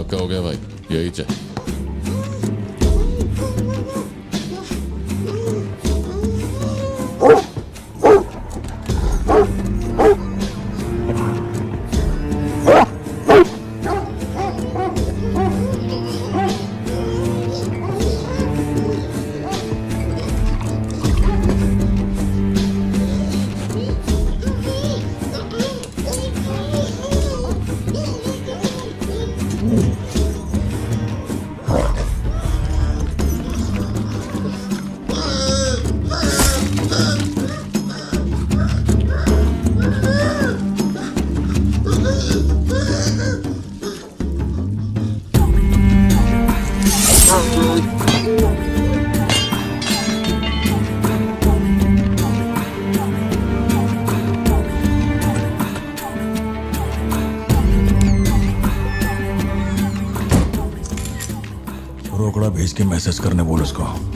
पक्का हो गया भाई, यही चाहिए। रोकड़ा भेज के मैसेज करने बोल उसको। अब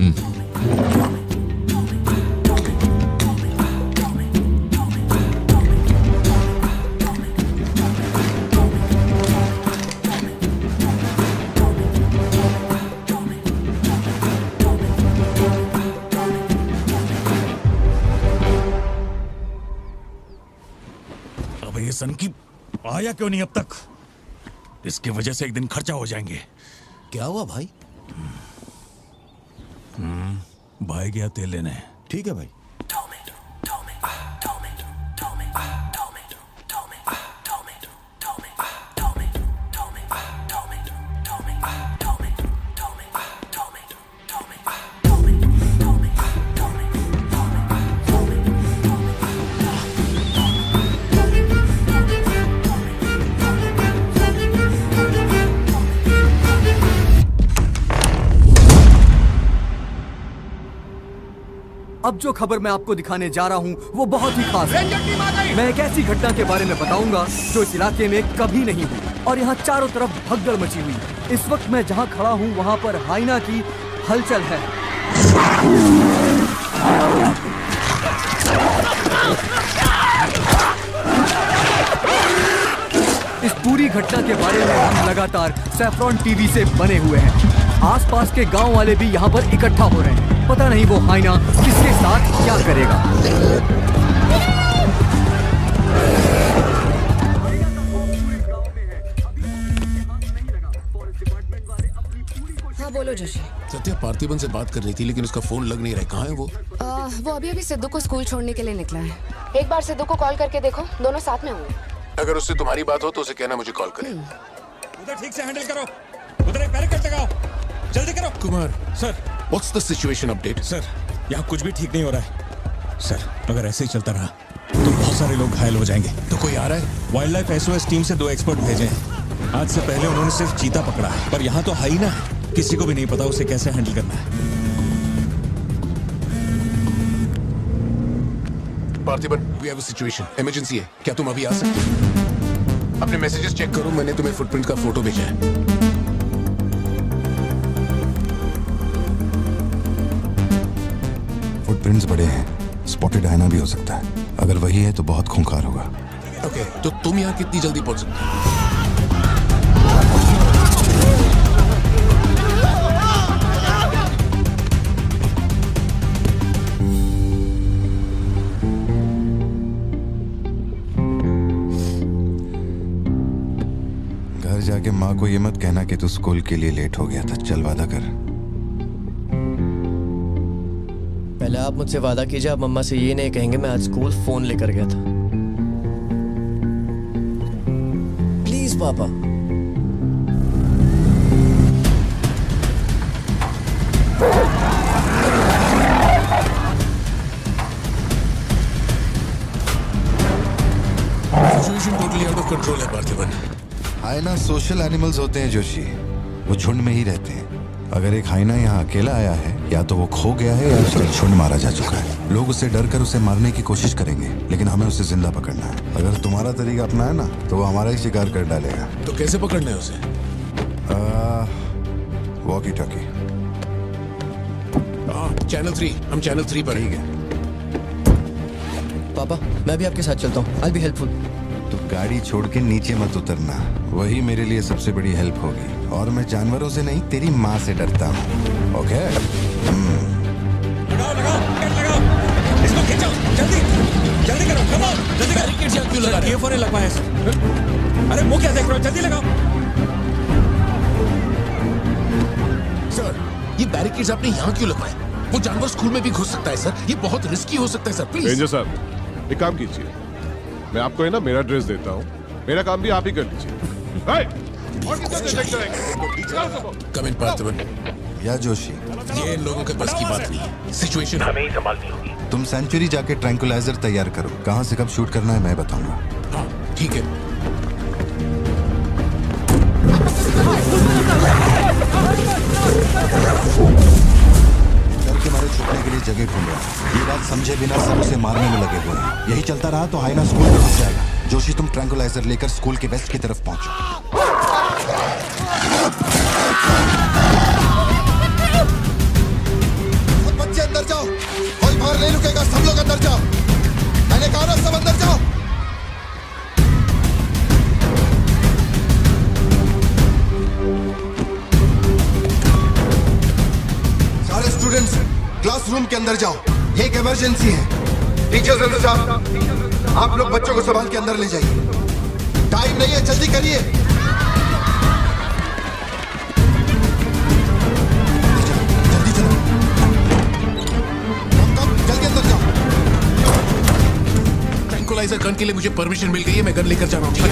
ये सन की आया क्यों नहीं अब तक? इसकी वजह से एक दिन खर्चा हो जाएंगे। क्या हुआ भाई? भाई गया तेल लेने। ठीक है भाई। अब जो खबर मैं आपको दिखाने जा रहा हूँ वो बहुत ही खास है। मैं एक ऐसी घटना के बारे में बताऊंगा जो इस इलाके में कभी नहीं हुई और यहाँ चारों तरफ भगदड़ मची हुई। इस वक्त मैं जहाँ खड़ा हूँ वहाँ पर हाइना की हलचल है। इस पूरी घटना के बारे में हम लगातार सैफ्रॉन टीवी से बने हुए हैं। आसपास के गांव वाले भी यहाँ पर इकट्ठा हो रहे हैं। पता नहीं वो हाइना किसके साथ क्या करेगा। हाँ बोलो जोशी। सत्या पार्थिबन से बात कर रही थी लेकिन उसका फोन लग नहीं रहा है। कहाँ है वो? वो अभी सिद्धू को स्कूल छोड़ने के लिए निकला है। एक बार सिद्धू को कॉल करके देखो, दोनों साथ में होंगे। अगर उससे तुम्हारी बात हो तो उसे कहना मुझे कॉल करे। उधर ठीक से हैंडल करो, उधर एक बैरिकेड लगाओ, जल्दी करो। Kumar sir, what's the situation update? Sir यहाँ कुछ भी ठीक नहीं हो रहा है सर। अगर ऐसे ही चलता रहा तो बहुत सारे लोग घायल हो जाएंगे। तो कोई आ रहा है? वाइल्ड लाइफ एसओएस टीम से 2 एक्सपर्ट भेजे हैं। आज से पहले उन्होंने सिर्फ चीता पकड़ा है, पर यहाँ तो हाइना है। किसी को भी नहीं पता उसे कैसे हैंडल करना है। Parthiban, we have a situation, emergency है। क्या तुम अभी आ सकते हो? अपने मैसेजेस चेक करो, मैंने तुम्हें फुटप्रिंट का फोटो भेजा है। फुटप्रिंट्स बड़े हैं, स्पॉटेड हाइना भी हो सकता है। अगर वही है तो बहुत खूंखार होगा। ओके, तो तुम यहाँ कितनी जल्दी पहुंच सकते हो? घर जाके माँ को ये मत कहना कि तू स्कूल के लिए लेट हो गया था। चल वादा कर। पहले आप मुझसे वादा कीजिए, आप मम्मा से ये नहीं कहेंगे मैं आज स्कूल फोन लेकर गया था। प्लीज पापा। Situation totally out of control है पार्थिबन। हाइना सोशल एनिमल्स होते हैं जोशी, वो झुंड में ही रहते हैं। अगर एक हाइना यहाँ अकेला आया है, या तो वो खो गया है या उसका झुंड मारा जा चुका है। लोग उससे डर कर उसे मारने की कोशिश करेंगे, लेकिन हमें उसे जिंदा पकड़ना है। अगर तुम्हारा तरीका अपनाया ना तो वो हमारा ही शिकार कर डालेगा। तो कैसे पकड़ना है उसे? Walkie talkie. चैनल 3, हम चैनल 3 पर। ठीक है पापा मैं भी आपके साथ चलता हूँ। आई बी हेल्पफुल। तू गाड़ी छोड़ के नीचे मत उतरना, वही मेरे लिए सबसे बड़ी हेल्प होगी। और मैं जानवरों से नहीं, तेरी माँ से डरता हूँ। ओके? लगाओ लगाओ लगाओ, इसको खींचो, जल्दी जल्दी करो, कम ऑन, जल्दी करो। बैरिकेड यहाँ क्यों लगा रहे हो? लगवाया सर। अरे मुंह क्या देख रहे हो, जल्दी लगाओ। सर, ये बैरिकेड्स आपने यहाँ क्यों लगवाए? वो जानवर स्कूल में भी घुस सकता है सर, ये बहुत रिस्की हो सकता है सर, प्लीज। रेंजर साहब, एक काम कीजिए, मैं आपको है ना मेरा ड्रेस देता हूँ, मेरा काम भी आप ही कर लीजिए। कम इन पार्थिवन। या जोशी, ये इन लोगों के बस की बात नहीं है, सिचुएशन हमें ही संभालनी होगी। तुम सेंचुरी जाके ट्रैंकुलाइजर तैयार करो। कहाँ से कब शूट करना है मैं बताऊंगा। हाँ ठीक है। डर के मारे छुपने के लिए जगह ढूंढ रहा है। ये बात समझे बिना सब उसे मारने में लगे हुए हैं। यही चलता रहा तो हाइना स्कूल में घुस जाएगा। जोशी, तुम ट्रैंकुलाइजर लेकर स्कूल के वेस्ट की तरफ पहुंचो। सब बच्चे अंदर जाओ, कोई बाहर नहीं रुकेगा, सब लोग अंदर जाओ। मैंने कहा ना, सब अंदर जाओ। सारे स्टूडेंट्स क्लासरूम के अंदर जाओ, ये एक इमरजेंसी है। टीचर्स एंड स्टाफ, आप लोग बच्चों को संभाल के अंदर ले जाइए। टाइम नहीं है, जल्दी करिए। जल्दी चलो, कम जल्दी अंदर जाओ। ट्रैंकुलाइजर गन के लिए मुझे परमिशन मिल गई है, मैं गन लेकर जा रहा हूँ, ठीक है?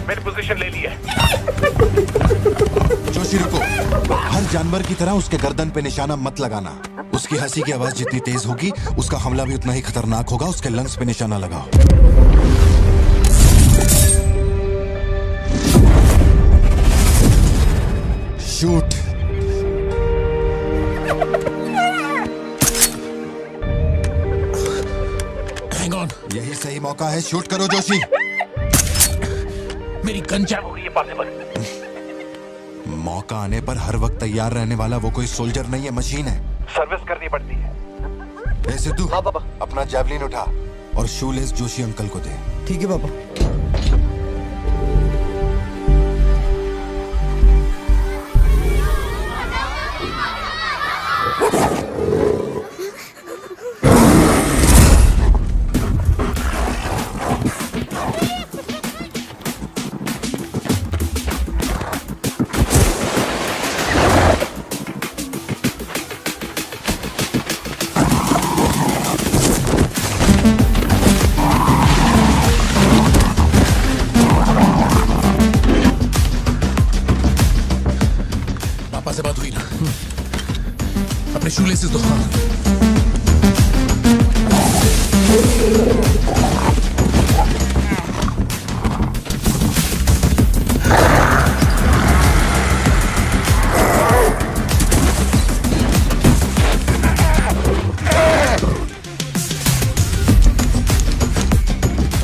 मैंने पोजीशन ले ली है। जोशी रुको, हर जानवर की तरह उसके गर्दन पे निशाना मत लगाना। उसकी हंसी की आवाज जितनी तेज होगी, उसका हमला भी उतना ही खतरनाक होगा। उसके लंग्स पे निशाना लगाओ। शूट। हैंग ऑन, यही सही मौका है, शूट करो जोशी। मेरी गन जैम हो हो रही है पार्थिवन। मौका आने पर हर वक्त तैयार रहने वाला वो कोई सोल्जर नहीं है, मशीन है। सर्विस करनी पड़ती है। ए सिद्धू, हाँ पापा। अपना जैवलिन उठा और शूलेस जोशी अंकल को दे। ठीक है पापा। से बात हुई ना? अपने शूलेसेस दो।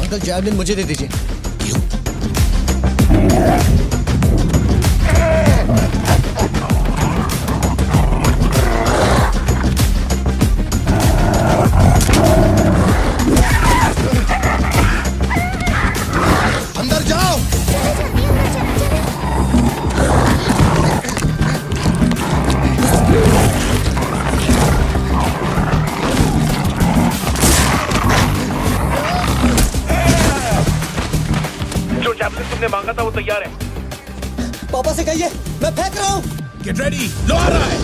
अंकल जैवलिन मुझे दे दीजिए। अंदर जाओ। जो जैवलिन तुमने मांगा था वो तैयार है। पापा से कहिए मैं फेंक रहा हूँ। गेट रेडी, लो आ रहा है।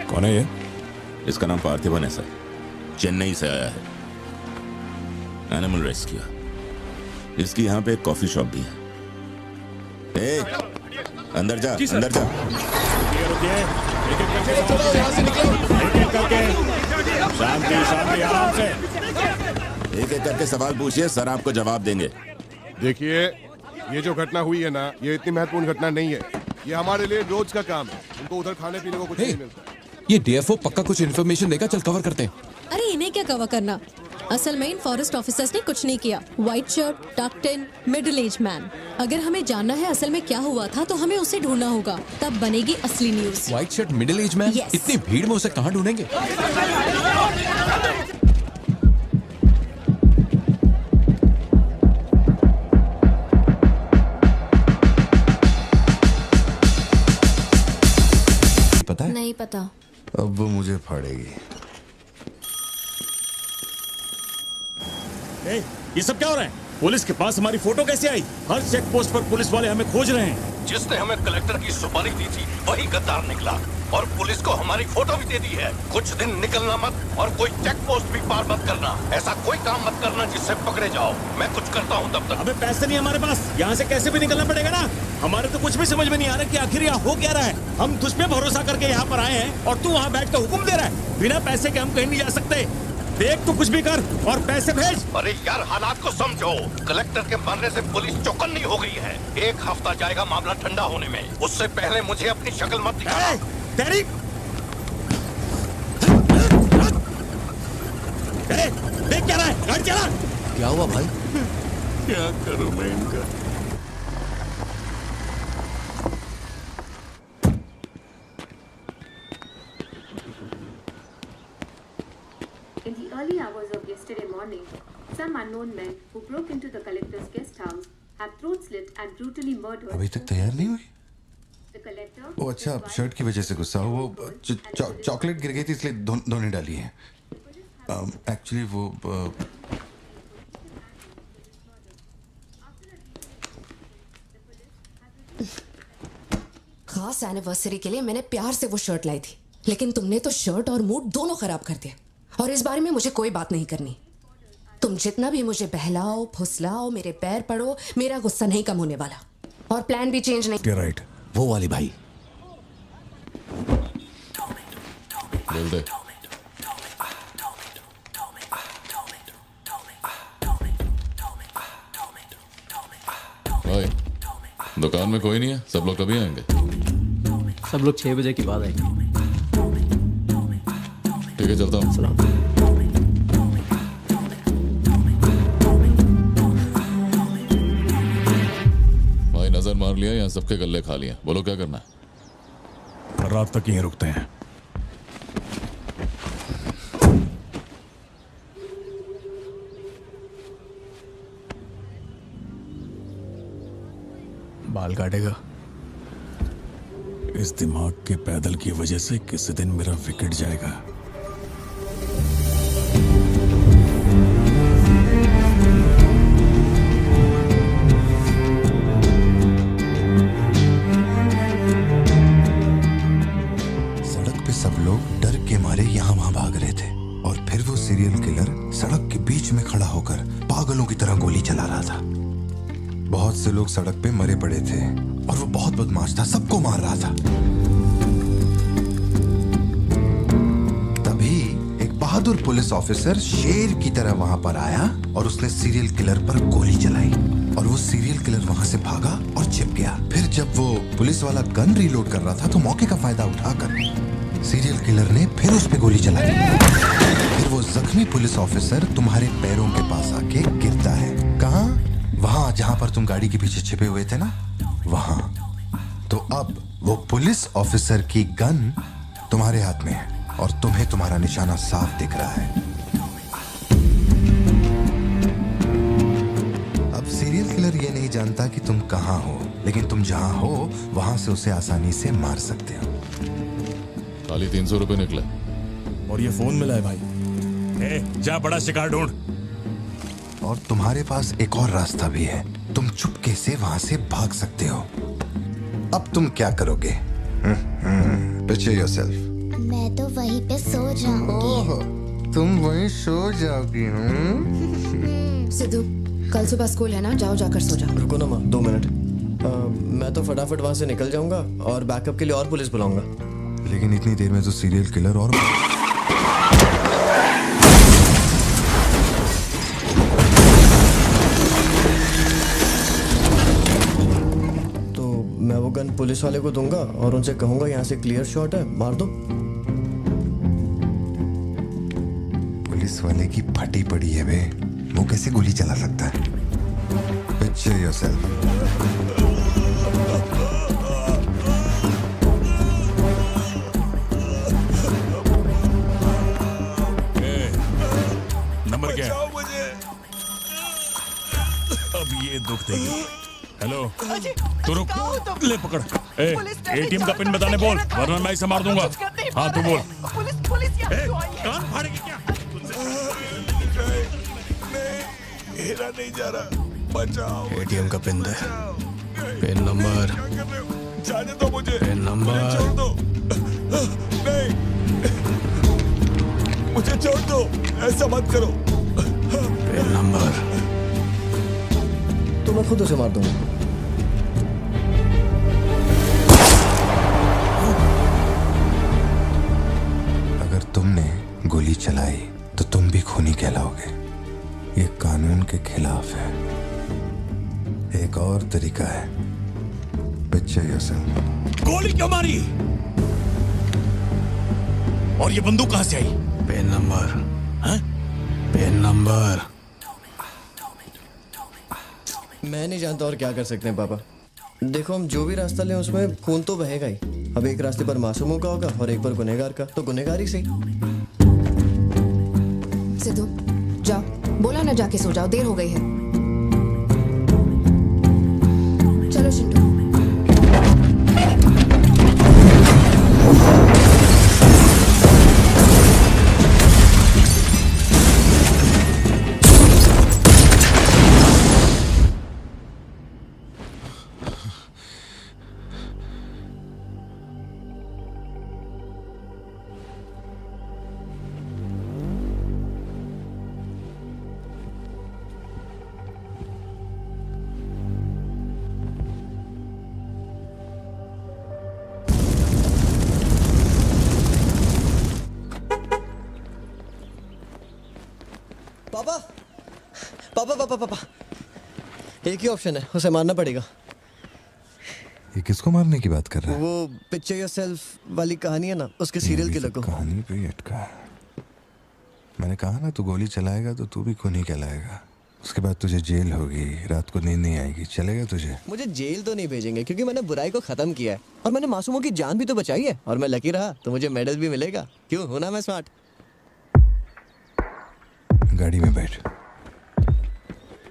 कौन है ये? इसका नाम पार्थिवन है सर, चेन्नई से आया है, एनिमल रेस्क्यू। इसकी यहाँ पे एक कॉफी शॉप भी है। ए, अंदर जा, अंदर जा। शांति शांति, आराम से। एक एक करके सवाल पूछिए, सर आपको जवाब देंगे। देखिए, ये जो घटना हुई है ना, ये इतनी महत्वपूर्ण घटना नहीं है। ये हमारे लिए रोज का काम है। उनको उधर खाने पीने को कुछ नहीं मिलता। ये डीएफओ पक्का कुछ इन्फॉर्मेशन देगा, चल कवर करते हैं। अरे इन्हें क्या कवर करना, असल में इन फॉरेस्ट ऑफिसर्स ने कुछ नहीं किया। व्हाइट शर्ट, टक्ड इन, मिडिल एज मैन। अगर हमें जानना है असल में क्या हुआ था तो हमें उसे ढूंढना होगा, तब बनेगी असली news. White shirt, middle age man, इतनी भीड़ में उसे कहाँ ढूंढेंगे? पता है? नहीं पता। अब वो मुझे फाड़ेगी। ये सब क्या हो रहा है? पुलिस के पास हमारी फोटो कैसे आई? हर चेक पोस्ट पर पुलिस वाले हमें खोज रहे हैं। जिसने हमें कलेक्टर की सुपारी दी थी वही गद्दार निकला और पुलिस को हमारी फोटो भी दे दी है। कुछ दिन निकलना मत और कोई चेक पोस्ट भी पार मत करना। ऐसा कोई काम मत करना जिससे पकड़े जाओ। मैं कुछ करता हूँ तब तक। अबे पैसे नहीं हमारे पास, यहाँ से कैसे भी निकलना पड़ेगा ना। हमारे तो कुछ भी समझ में नहीं आ रहा कि आखिर यहाँ हो क्या रहा है। हम तुझ पे भरोसा करके यहाँ पर आए हैं और तू वहाँ बैठ कर हुक्म दे रहा है। बिना पैसे के हम कहीं नहीं जा सकते। देख तो कुछ भी कर और पैसे भेज। अरे यार, हालात को समझो। कलेक्टर के मरने से पुलिस चौकन्नी हो गई है। 1 हफ्ता जाएगा मामला ठंडा होने में। उससे पहले मुझे अपनी शक्ल मत दिखाना। तेरी देख क्या रहा है, गाड़ी चला। क्या हुआ भाई? क्या करूं मैं इनका? In the early hours of yesterday morning, some unknown men who broke into the collector's guest house have throat slit and brutally murdered. अभी तक तैयार नहीं हुई? The collector. वो अच्छा, शर्ट की वजह से गुस्सा। वो चॉकलेट गिर गई थी इसलिए धोने डाली है। एक्चुअली वो खास एनिवर्सरी के लिए मैंने प्यार से वो शर्ट लाई थी, लेकिन तुमने तो शर्ट और मूड दोनों खराब कर दिए। और इस बारे में मुझे कोई बात नहीं करनी। तुम जितना भी मुझे बहलाओ फुसलाओ, मेरे पैर पड़ो, मेरा गुस्सा नहीं कम होने वाला। और प्लान भी चेंज नहीं। राइट, वो वाली भाई। बोल दे। भाई, दुकान में कोई नहीं है, सब लोग कभी आएंगे? सब लोग 6 बजे के बाद आएंगे। ठीक है, चलता हूँ। भाई नजर मार लिया, यहाँ सबके गल्ले खा लिया। बोलो क्या करना है? रात तक यहीं रुकते हैं। बाल काटेगा? इस दिमाग के पैदल की वजह से किसी दिन मेरा विकेट जाएगा। सड़क पे सब लोग डर चला रहा था। बहुत से लोग सड़क पे मरे पड़े थे और वो बहुत बदमाश था, सबको मार रहा था। तभी एक बहादुर पुलिस ऑफिसर शेर की तरह वहां पर आया और उसने सीरियल किलर पर गोली चलाई और वो सीरियल किलर वहां से भागा और छिप गया। फिर जब वो पुलिस वाला गन रीलोड कर रहा था तो मौके का फायदा उठाकर सीरियल किलर ने फिर उस पे गोली चलाई। फिर वो जख्मी पुलिस ऑफिसर तुम्हारे पैरों के पास आके गिरता है। कहाँ? वहां जहां पर तुम गाड़ी के पीछे छिपे हुए थे ना, वहां। तो अब वो पुलिस ऑफिसर की गन तुम्हारे हाथ में है और तुम्हें तुम्हारा निशाना साफ दिख रहा है। अब सीरियल किलर ये नहीं जानता कि तुम कहां हो, लेकिन तुम जहां हो वहां से उसे आसानी से मार सकते हो। खाली 300 रुपए निकला और ये फोन मिला है भाई। जा बड़ा शिकार ढूंढ। और तुम्हारे पास एक और रास्ता भी है, तुम चुपके से वहां से भाग सकते हो। अब तुम क्या करोगे? Picture yourself. मैं तो वहीं पे सो जाऊंगी। तुम वहीं सो जाओगी? सिद्धू, कल सुबह स्कूल है ना, जाओ जाकर सो जाओ। रुको ना माँ, 2 मिनट। मैं तो फटाफट वहां से निकल जाऊंगा और बैकअप के लिए और पुलिस बुलाऊंगा। लेकिन इतनी देर में तो सीरियल किलर और मैं वो गन पुलिस वाले को दूंगा और उनसे कहूंगा यहाँ से क्लियर शॉट है, मार दो। पुलिस वाले की फटी पड़ी है बे, वो कैसे गोली चला सकता है? Picture yourself. नंबर क्या है? अब ये दुख देगी। हेलो, तू रुक, ले पकड़। एटीएम का पिन बताने बोल, वरना मैं इसे मार दूंगा। हाँ तू बोल। कान फाड़ेगी क्या? मेरा नहीं जा रहा, बचाओ। एटीएम का पिन दे। Pin number. जाने दो मुझे। Pin number. छोड़ दो। नहीं, मुझे छोड़ दो, ऐसा मत करो। Pin number. तो मैं खुद उसे मार दूंगा। अगर तुमने गोली चलाई तो तुम भी खूनी कहलाओगे। ये कानून के खिलाफ है। एक और तरीका है। Picture yourself. गोली क्यों मारी? और ये बंदूक कहां से आई? Pin number. हाँ? Pin number. मैं नहीं जानता और क्या कर सकते हैं पापा। देखो, हम जो भी रास्ता लें उसमें खून तो बहेगा ही। अब एक रास्ते पर मासूमों का होगा और एक पर गुनहगार का, तो गुनहगार ही सही। सिद्धू, जाओ, बोला ना जाके सो जाओ, देर हो गई है। चलो चिंटू। पापा पापा पापा पापा, एक ही ऑप्शन है, उसे मारना पड़ेगा। ये किसको मारने की बात कर रहा है? वो पिक्चर योरसेल्फ वाली कहानी है ना, उसके सीरियल किलर को। कहानी पे ही अटका है। मैंने कहा ना, तू गोली चलाएगा तो तू भी खूनी कहलाएगा। उसके बाद तुझे जेल होगी, रात को नींद नहीं आएगी। चलेगा तुझे? मुझे जेल तो नहीं भेजेंगे क्योंकि मैंने बुराई को खत्म किया है और मैंने मासूमों की जान भी तो बचाई है और मैं लकी रहा तो मुझे मेडल भी मिलेगा। क्यों, होना मैं स्मार्ट। गाड़ी में बैठ।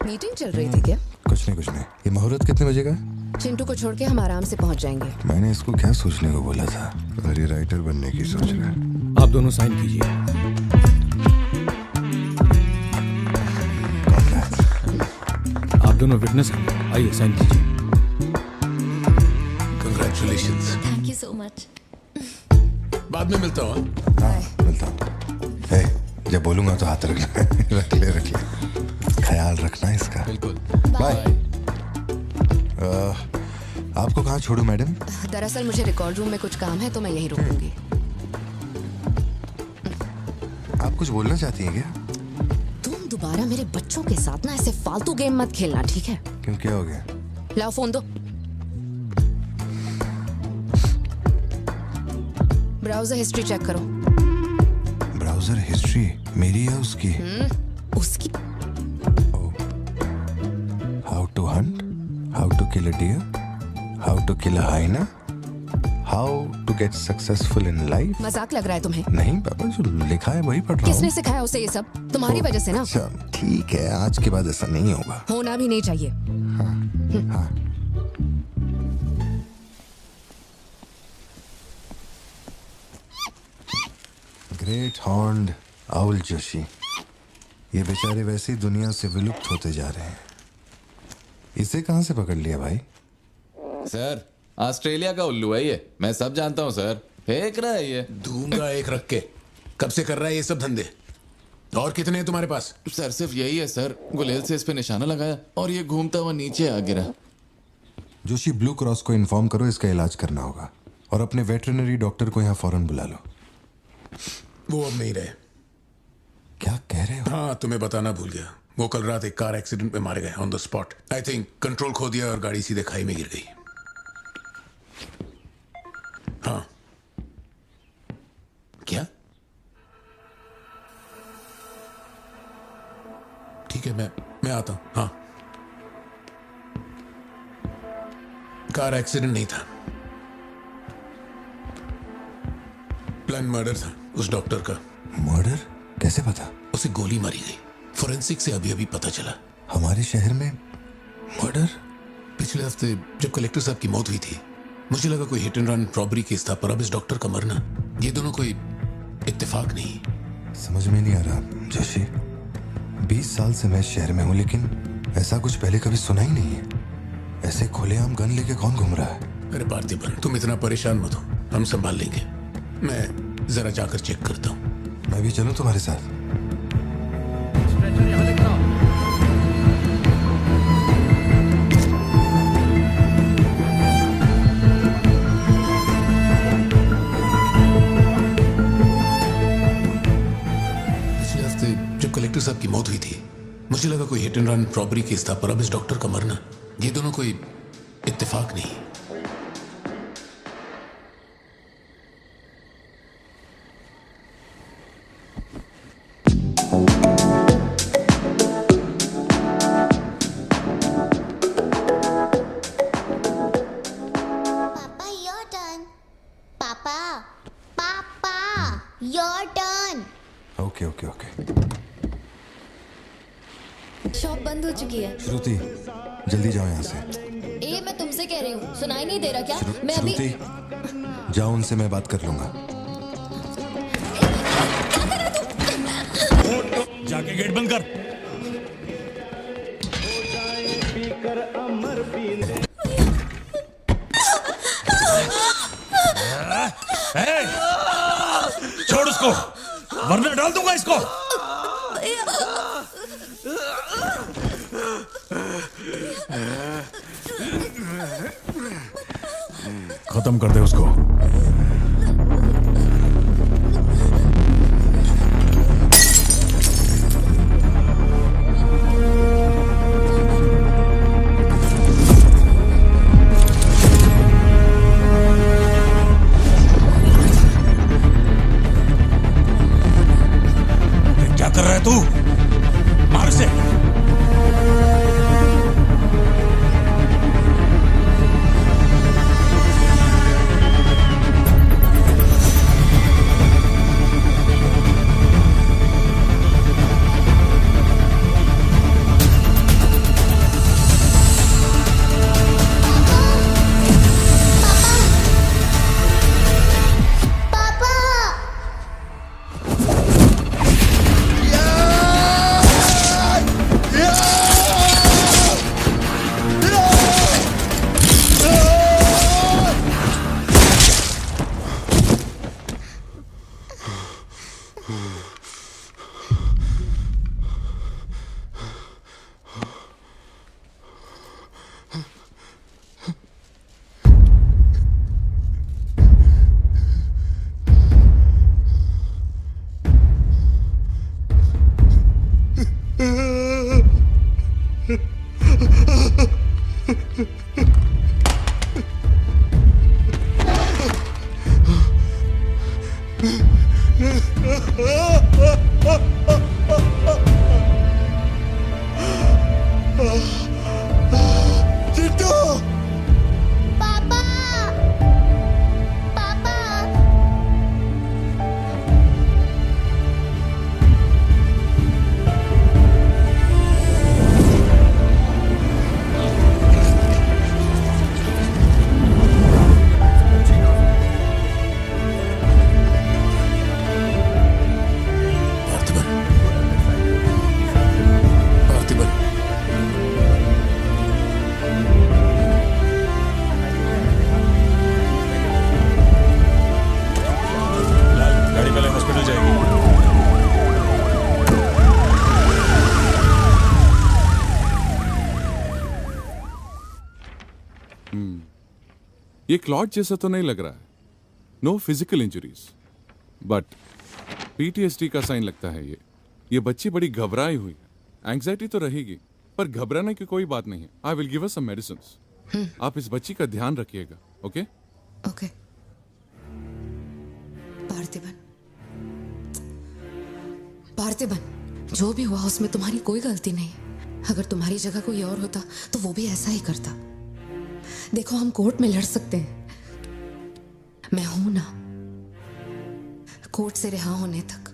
मीटिंग चल रही थी क्या? कुछ नहीं। ये मुहूर्त कितने बजे का? चिंटू को छोड़ के हम आराम से पहुंच जाएंगे। मैंने इसको क्या सोचने को बोला था? और ये राइटर बनने की सोच रहा है। आप दोनों साइन कीजिए। आप दोनों विटनेस हैं, आइए साइन कीजिए। Congratulations. Thank you so much. बाद में मिलता हूँ। हाँ, मिलता हूँ। जब बोलूंगा तो हाथ रख ले। रख ले। ख्याल रखना इसका। बिल्कुल। बाय। आपको कहाँ छोड़ूं मैडम? दरअसल मुझे रिकॉर्ड रूम में कुछ काम है तो मैं यहीं रुकूंगी। आप कुछ बोलना चाहती हैं क्या? तुम दोबारा मेरे बच्चों के साथ ना ऐसे फालतू गेम मत खेलना, ठीक है? क्यों, क्या हो गया? लाओ फोन दो। ब्राउजर हिस्ट्री चेक करो। ब्राउजर हिस्ट्री मेरी या उसकी? उसकी। How to hunt, how to kill a deer, how to kill a hyena, how to get successful in life. मजाक लग रहा है तुम्हें? नहीं पापा, जो लिखा है वही पढ़ रहा हूँ। किसने सिखाया उसे ये सब? तुम्हारी वजह से ना। अच्छा ठीक है, आज के बाद ऐसा नहीं होगा। होना भी नहीं चाहिए। हाँ। ग्रेट हॉर्न्ड आउल जोशी, ये बेचारे वैसे ही दुनिया से विलुप्त होते जा रहे हैं। इसे कहाँ से पकड़ लिया भाई? सर ऑस्ट्रेलिया का उल्लू है ये, मैं सब जानता हूँ सर। फेंक रहा है ये। दूंगा एक रख के। कब से कर रहा है ये सब धंधे? और कितने हैं तुम्हारे पास? सर सिर्फ यही है सर, गुलेल से इस पे निशाना लगाया और ये घूमता हुआ नीचे आ गिरा। जोशी ब्लू क्रॉस को इन्फॉर्म करो, इसका इलाज करना होगा और अपने वेटरनरी डॉक्टर को यहाँ फौरन बुला लो। वो अब नहीं रहे। क्या कह रहे हो? हाँ, तुम्हें बताना भूल गया। वो कल रात एक कार एक्सीडेंट में मारे गए on the spot. I think control खो दिया और गाड़ी सीधे खाई में गिर गई। हाँ। क्या? ठीक है, मैं आता हूं। हाँ, कार एक्सीडेंट नहीं था, प्लान मर्डर था उस डॉक्टर का। मर्डर? कैसे पता? उसे गोली मारी गई। फोरेंसिक से अभी अभी पता चला। हमारे शहर में मर्डर? पिछले हफ्ते जब कलेक्टर साहब की मौत हुई थी, मुझे लगा कोई hit and run robbery case था, पर अब इस डॉक्टर का मरना, ये दोनों कोई इत्तेफाक नहीं। समझ में नहीं आ रहा जोशी। 20 साल से मैं इस शहर में हूँ, लेकिन ऐसा कुछ पहले कभी सुना ही नहीं है। ऐसे खुलेआम गन लेके कौन घूम रहा है? अरे पार्थिबन, तुम इतना परेशान मत हो, हम संभाल लेंगे। मैं जरा जाकर चेक करता हूँ। मैं भी चलूं तुम्हारे साथ? पिछले हफ्ते जब कलेक्टर साहब की मौत हुई थी, मुझे लगा कोई hit and run robbery case था, पर अब इस डॉक्टर का मरना, ये दोनों कोई इत्तेफाक नहीं। शॉप बंद हो चुकी है। श्रुति, जल्दी जाओ यहाँ से। ए, मैं तुमसे कह रही हूँ, सुनाई नहीं दे रहा क्या? मैं अभी श्रुति, जाओ, उनसे मैं बात कर लूंगा। जाके गेट बंद कर। छोड़ उसको, वरना डाल दूंगा इसको। खत्म कर दे उसको। क्या कर रहा है तू? मार से। ये क्लॉट जैसा तो नहीं लग रहा है. No physical injuries, but PTSD का साइन लगता है ये बच्ची बड़ी घबराई हुई है. एंग्जाइटी तो रहेगी, पर घबराने की कोई बात नहीं है. I will give her some medicines. आप इस बच्ची का ध्यान रखिएगा. Okay okay. पार्थिबन, जो भी हुआ उसमें तुम्हारी कोई गलती नहीं. अगर तुम्हारी जगह कोई और होता तो वो भी ऐसा ही करता. देखो, हम कोर्ट में लड़ सकते हैं, मैं हूं ना. कोर्ट से रिहा होने तक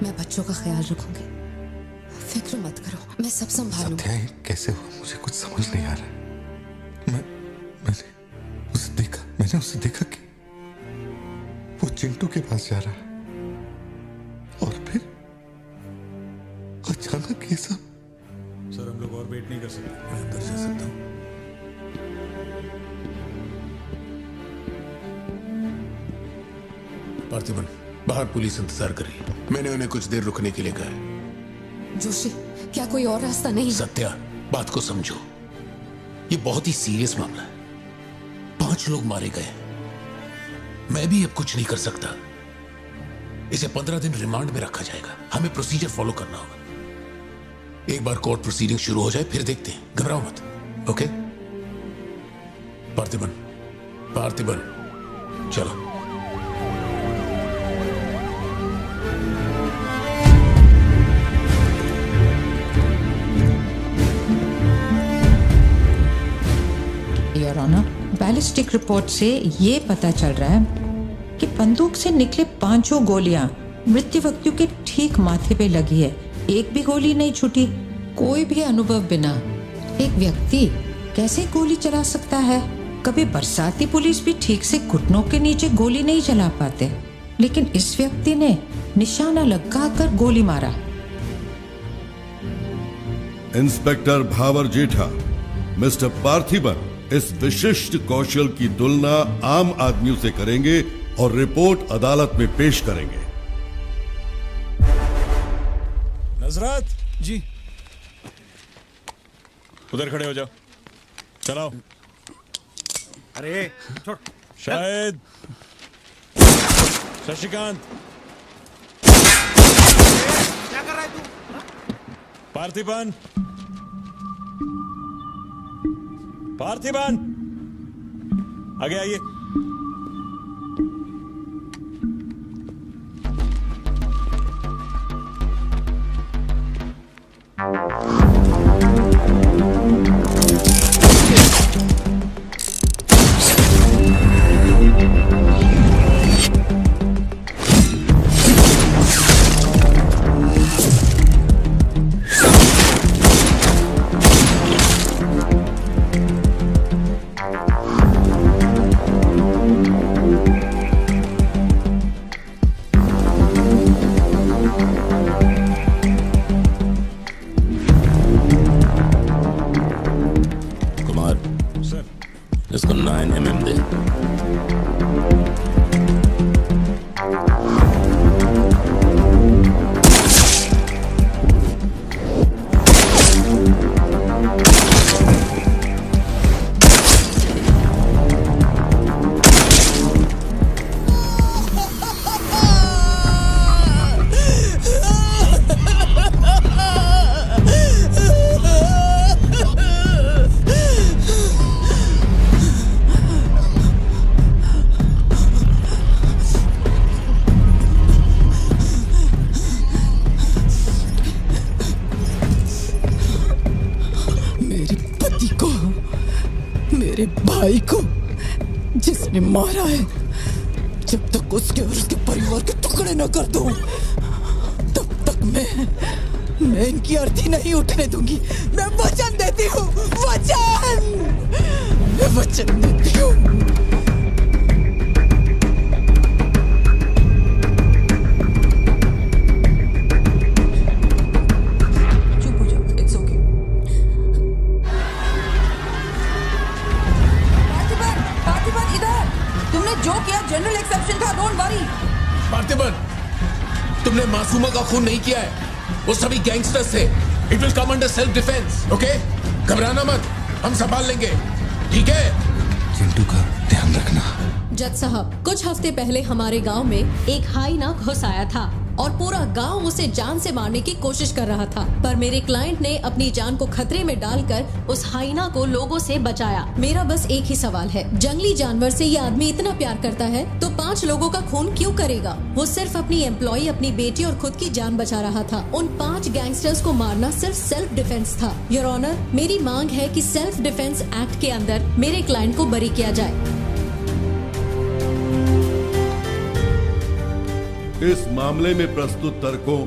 मैं बच्चों का ख्याल रखूंगी. फिक्र मत करो, मैं सब संभालूंगी. सत्या, ये कैसे हुआ मुझे कुछ समझ नहीं आ रहा. मैंने उसे देखा कि वो चिंटू के पास जा रहा है और फिर अचानक ये सब. सर, हम लोग और वेट नहीं कर सकते. मैं अंदर जा सकता हूँ? पार्थिबन, बाहर पुलिस इंतजार कर रही है. मैंने उन्हें कुछ देर रुकने के लिए कहा है. जोशी, क्या कोई और रास्ता नहीं? सत्या, बात को समझो. ये बहुत ही सीरियस मामला है. 5 लोग मारे गए. मैं भी अब कुछ नहीं कर सकता. इसे 15 दिन रिमांड में रखा जाएगा. हमें प्रोसीजर फॉलो करना होगा. एक बार कोर्ट प्रोसीडिंग शुरू हो जाए फिर देखते हैं. घबराओ मत. ओके? पार्थिबन, चलो. योर ऑनर, बैलिस्टिक रिपोर्ट से ये पता चल रहा है कि बंदूक से निकले 5 गोलियां मृत्यु व्यक्ति के ठीक माथे पे लगी है. एक भी गोली नहीं छूटी. कोई भी अनुभव बिना एक व्यक्ति कैसे गोली चला सकता है? कभी बरसाती पुलिस भी ठीक से घुटनों के नीचे गोली नहीं चला पाते, लेकिन इस व्यक्ति ने निशाना लगाकर गोली मारा. इंस्पेक्टर भावर जेठा, मिस्टर पार्थिबन इस विशिष्ट कौशल की तुलना आम आदमियों से करेंगे और रिपोर्ट अदालत में पेश करेंगे. नजरत जी, उधर खड़े हो जाओ. चलाओ. अरे छोड़. शायद शशिकांत, क्या कर रहा है तू? पार्थिबन, आगे आइए. मेरे भाई को जिसने मारा है, जब तक उसके और उसके परिवार के टुकड़े न कर दूं, तब तक मैं इनकी अर्थी नहीं उठने दूंगी। मैं वचन देती हूँ, मैं वचन देती हूँ। जो किया जनरल एक्सेप्शन था, डोंट वरी। पार्थिबन, तुमने मासूमा का खून नहीं किया है, वो सभी गैंगस्टर्स थे। It will come under self defence, okay? घबराना मत, हम संभाल लेंगे, ठीक है? चिंटू का ध्यान रखना। जज साहब, कुछ हफ्ते पहले हमारे गांव में एक हाइना घुस आया था और पूरा गांव उसे जान से मारने की कोशिश कर रहा था, पर मेरे क्लाइंट ने अपनी जान को खतरे में डालकर उस हाइना को लोगों से बचाया। मेरा बस एक ही सवाल है, जंगली जानवर से ये आदमी इतना प्यार करता है तो 5 लोगों का खून क्यों करेगा? वो सिर्फ अपनी एम्प्लॉय, अपनी बेटी और खुद की जान बचा रहा था। उन 5 गैंगस्टर्स को मारना सिर्फ सेल्फ डिफेंस था। योर ऑनर, मेरी मांग है कि सेल्फ डिफेंस एक्ट के अंदर मेरे क्लाइंट को बरी किया जाए। इस मामले में प्रस्तुत तर्कों,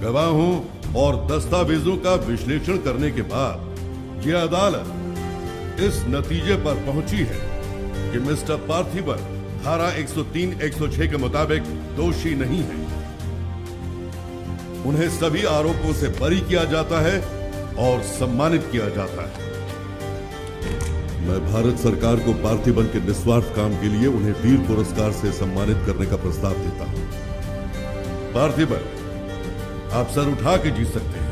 गवाहों और दस्तावेजों का विश्लेषण करने के बाद यह अदालत इस नतीजे पर पहुंची है कि मिस्टर पार्थिबन धारा 103-106 के मुताबिक दोषी नहीं है। उन्हें सभी आरोपों से बरी किया जाता है और सम्मानित किया जाता है। मैं भारत सरकार को पार्थिबन के निस्वार्थ काम के लिए उन्हें वीर पुरस्कार से सम्मानित करने का प्रस्ताव देता हूं। पार्थिबन, आप सर उठा के जीत सकते हैं।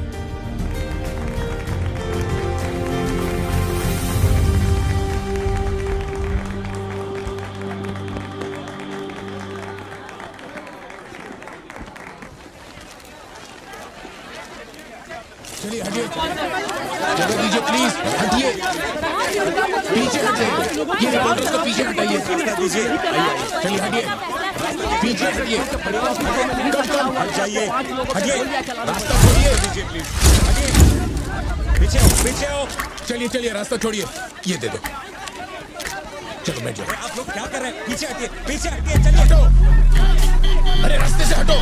चलिए हटिए, जगह दीजिए प्लीज, हटिए, पीछे हटिए, ये रिपोर्टर्स को पीछे हटाइए, चलिए हटिए, पीछे हटिए, हट जाइए, हटिए, रास्ता छोड़िए, दीजिए प्लीज, हटिए, पीछे आओ, पीछे आओ, चलिए चलिए रास्ता छोड़िए, ये दे दो, चलो बैठ जाओ। आप लोग क्या कर रहे हैं? पीछे हटिए, चलिए, हटो, अरे रास्ते से हटो।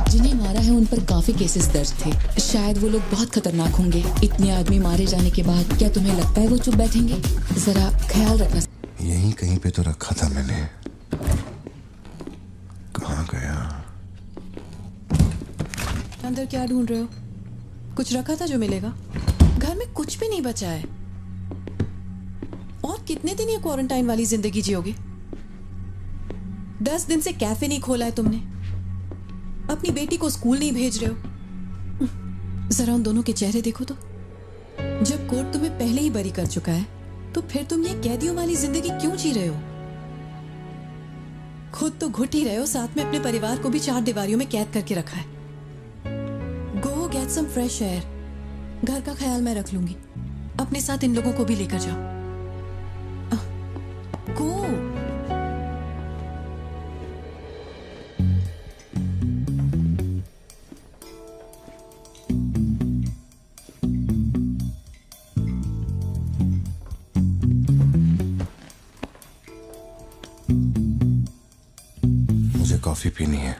जिन्हें मारा है उन पर काफी केसेस दर्ज थे। शायद वो लोग बहुत खतरनाक होंगे। इतने आदमी मारे जाने के बाद क्या तुम्हें लगता है वो चुप बैठेंगे? जरा ख्याल रखना। यहीं कहीं पे तो रखा था मैंने, कहाँ गया? अंदर क्या ढूंढ रहे हो? कुछ रखा था जो मिलेगा? घर में कुछ भी नहीं बचा है। और कितने दिन ये क्वारंटाइन वाली जिंदगी जियोगे? 10 दिन से कैफे नहीं खोला है तुमने, अपनी बेटी को स्कूल नहीं भेज रहे हो। जरा उन दोनों के चेहरे देखो तो। जब कोर्ट तुम्हें पहले ही बरी कर चुका है तो फिर तुम ये कैदियों वाली जिंदगी क्यों जी रहे हो? खुद तो घुट ही रहे हो, साथ में अपने परिवार को भी 4 दीवारियों में कैद करके रखा है। Go get some fresh air. घर का ख्याल मैं रख लूंगी। अपने साथ इन लोगों को भी लेकर जाओ। गो। मुझे कॉफी पीनी है,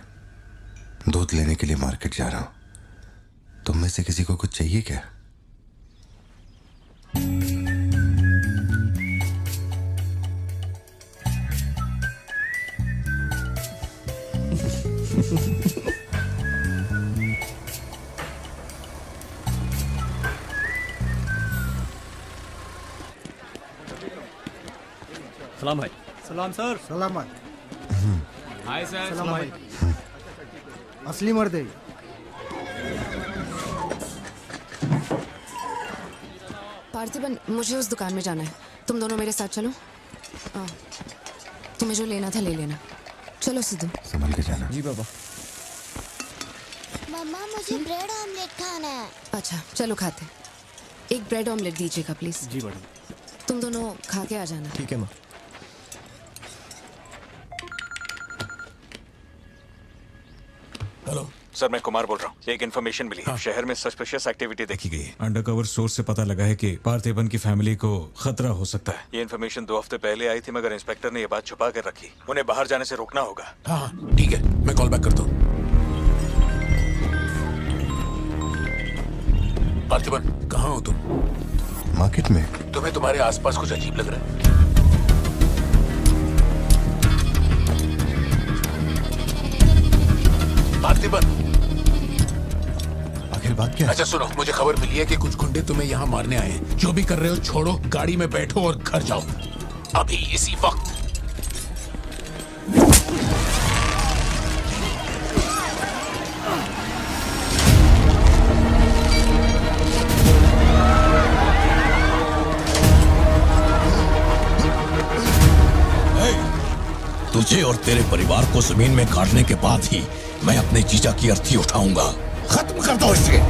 दूध लेने के लिए मार्केट जा रहा हूं। तुम में से किसी को कुछ चाहिए क्या? सलाम भाई। सलाम सर। सलामत। Hi sir. सलाम भाई। असली मर्द है। पार्थिबन, मुझे उस दुकान में जाना है, तुम दोनों मेरे साथ चलो। तुम्हें जो लेना था ले लेना। चलो सिद्धू। संभल के जाना। जी बाबा। मम्मा मुझे ब्रेड ऑमलेट खाना है। अच्छा चलो खाते। एक ब्रेड ऑमलेट दीजिएगा प्लीज। जी मैडम। तुम दोनों खा के आ जाना। ठीक है माँ। हेलो सर, मैं कुमार बोल रहा हूँ। एक इन्फॉर्मेशन मिली है। शहर में सस्पिशियस एक्टिविटी देखी गई है। अंडरकवर सोर्स से पता लगा है कि पार्थिबन की फैमिली को खतरा हो सकता है। ये इन्फॉर्मेशन 2 हफ्ते पहले आई थी, मगर इंस्पेक्टर ने ये बात छुपा कर रखी। उन्हें बाहर जाने से रोकना होगा। हाँ ठीक है, मैं कॉल बैक करता हूँ। पार्थिबन, कहाँ हो तुम? मार्केट में। तुम्हें तुम्हारे आसपास कुछ अजीब लग रहा है? पार्थिबन, आखिर बात क्या है? अच्छा सुनो, मुझे खबर मिली है कि कुछ गुंडे तुम्हें यहाँ मारने आए हैं। जो भी कर रहे हो छोड़ो, गाड़ी में बैठो और घर जाओ अभी इसी वक्त। तुझे और तेरे परिवार को जमीन में गाड़ने के बाद ही मैं अपने जीजा की अर्थी उठाऊंगा। खत्म कर दो इसे।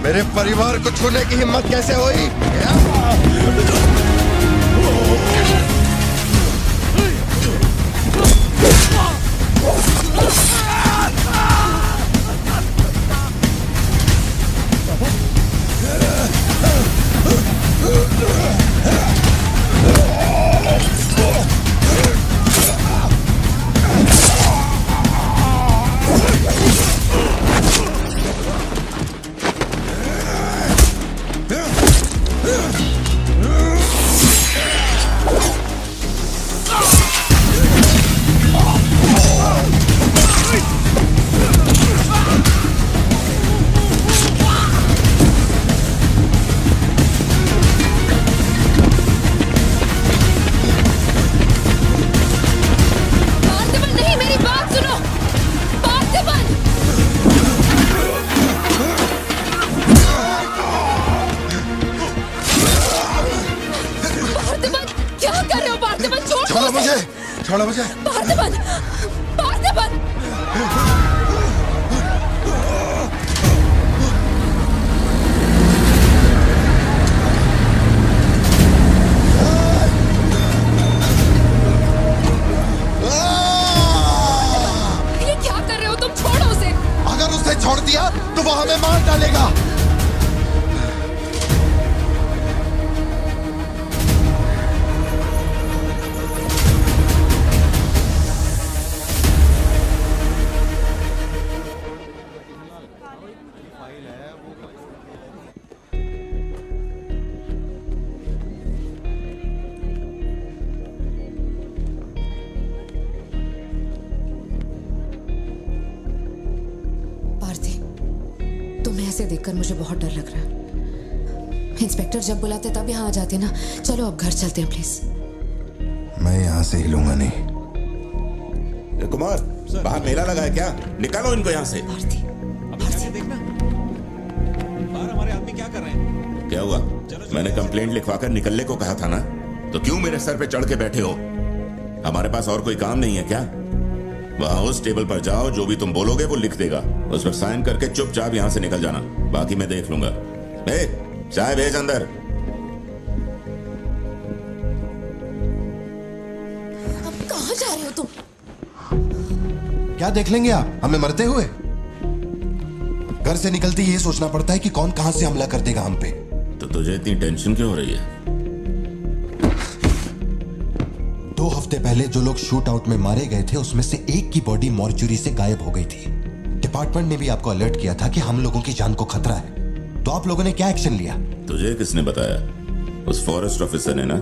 मेरे परिवार को छूने की हिम्मत कैसे हुई? छोड़ो मुझे। पार्थिबन, पार्थिबन। ये क्या कर रहे हो तुम? छोड़ो उसे। अगर उसे छोड़ दिया तो वो हमें मार डालेगा। इसे देखकर मुझे बहुत डर लग रहा है। इंस्पेक्टर जब बुलाते तब यहाँ आ जाते ना। चलो अब घर चलते हैं प्लीज। मैं यहाँ से हिलूंगा नहीं। कुमार, बाहर मेला लगा है क्या? निकालो इनको यहाँ से। देखना बाहर हमारे आदमी क्या कर रहे हैं। क्या हुआ? मैंने कंप्लेंट लिखवाकर निकलने को कहा था ना, तो क्यों मेरे सर पे चढ़ के बैठे हो? हमारे पास और कोई काम नहीं है क्या? वहां उस टेबल पर जाओ, जो भी तुम बोलोगे वो लिख देगा, उस पर साइन करके चुपचाप यहाँ से निकल जाना, बाकी मैं देख लूंगा। चाय भेज अंदर। अब कहाँ जा रहे हो तुम? क्या देख लेंगे आप हमें मरते हुए? घर से निकलते ही ये सोचना पड़ता है कि कौन कहां से हमला कर देगा हम पे। तो तुझे इतनी टेंशन क्यों हो रही है? 2 हफ्ते पहले जो लोग शूट आउट में मारे गए थे उसमें से एक की बॉडी मॉर्चुरी से गायब हो गई थी। डिपार्टमेंट ने भी आपको अलर्ट किया था कि हम लोगों की जान को खतरा है, तो आप लोगों ने क्या एक्शन लिया? तुझे किसने बताया? उस फॉरेस्ट ऑफिसर ने ना।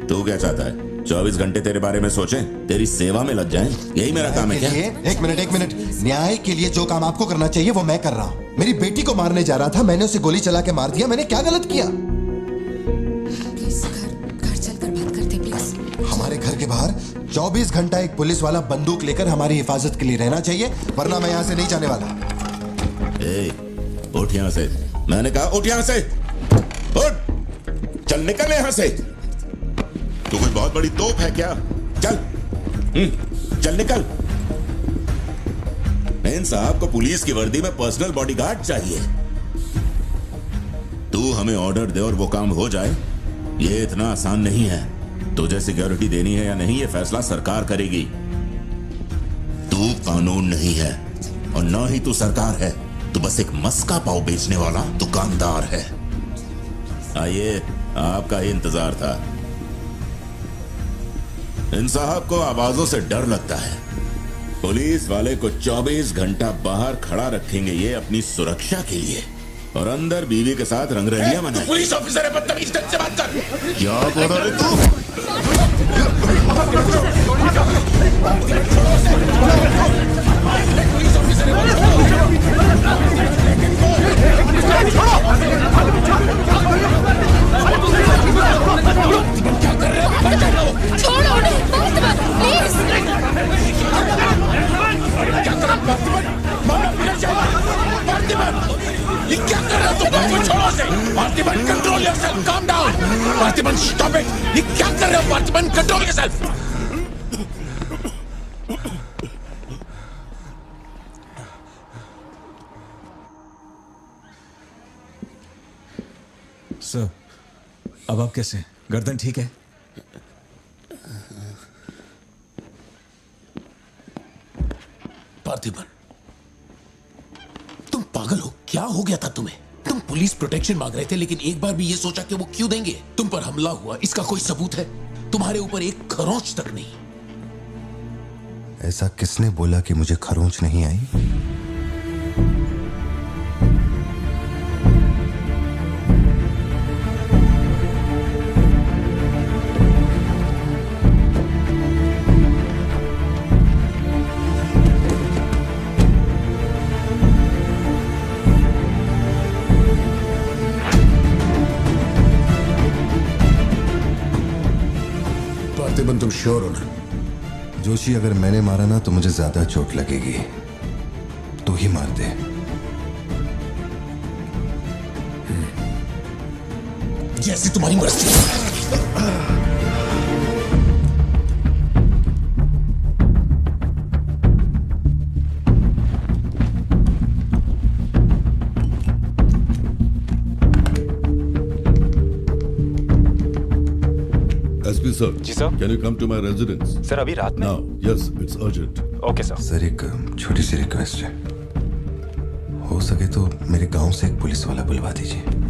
तू क्या चाहता है? 24 घंटे तेरे बारे में सोचें, तेरी सेवा में लग जाएं? यही मेरा काम है क्या? एक मिनट। न्याय के लिए जो काम आपको करना चाहिए वो मैं कर रहा हूँ। मेरी बेटी को मारने जा रहा था, मैंने उसे गोली चला के मार दिया। मैंने क्या गलत किया? प्लीज घर चलकर बात करते प्लीज। हमारे घर के बाहर 24 घंटा एक पुलिस वाला बंदूक लेकर हमारी हिफाजत के लिए रहना चाहिए, वरना मैं यहाँ से नहीं जाने वाला। उठ यहाँ से। मैंने कहा उठ यहाँ से। उठ, चल निकल यहाँ से। तू कोई बहुत बड़ी तोप है क्या? चल चल निकल। मेन साहब को पुलिस की वर्दी में पर्सनल बॉडीगार्ड चाहिए। तू हमें ऑर्डर दे और वो काम हो जाए, ये इतना आसान नहीं है। तुझे सिक्योरिटी देनी है या नहीं, ये फैसला सरकार करेगी। तू कानून नहीं है और ना ही तू सरकार है, तू बस एक मस्का पाव बेचने वाला दुकानदार है। आइए, आपका ही इंतजार था। इन साहब को आवाजों से डर लगता है। पुलिस वाले को 24 घंटा बाहर खड़ा रखेंगे ये अपनी सुरक्षा के लिए, और अंदर बीवी के साथ रंगरलियां मनाएंगे। पुलिस ऑफिसर है, बदतमीज ढंग से बात कर। क्या बोल रहे तू? क्या कर रहे हो? छोड़ो उन्हें, प्लीज। क्या कर रहे हो? ये क्या कर रहे हो तुम? छोड़ो से। Parthiban, control yourself, calm down. Parthiban, stop it. ये क्या कर रहे हो पार्थिबन? Control yourself. सर, अब आप कैसे? गर्दन ठीक है? पार्थिबन, तुम पागल हो? क्या हो गया था तुम्हें? तुम पुलिस प्रोटेक्शन मांग रहे थे, लेकिन एक बार भी ये सोचा कि वो क्यों देंगे? तुम पर हमला हुआ, इसका कोई सबूत है? तुम्हारे ऊपर एक खरोंच तक नहीं। ऐसा किसने बोला कि मुझे खरोंच नहीं आई? पार्थिबन, तुम श्योर हो ना? जोशी, अगर मैंने मारा ना तो मुझे ज्यादा चोट लगेगी। तू ही मार दे। जैसी तुम्हारी मर्जी। SP sir. जी sir. Can you come to my residence? Sir, अभी रात में? Now. Yes, it's urgent. Okay sir. Sir, एक छोटी सी रिक्वेस्ट है। हो सके तो मेरे गांव से एक पुलिस वाला बुलवा दीजिए।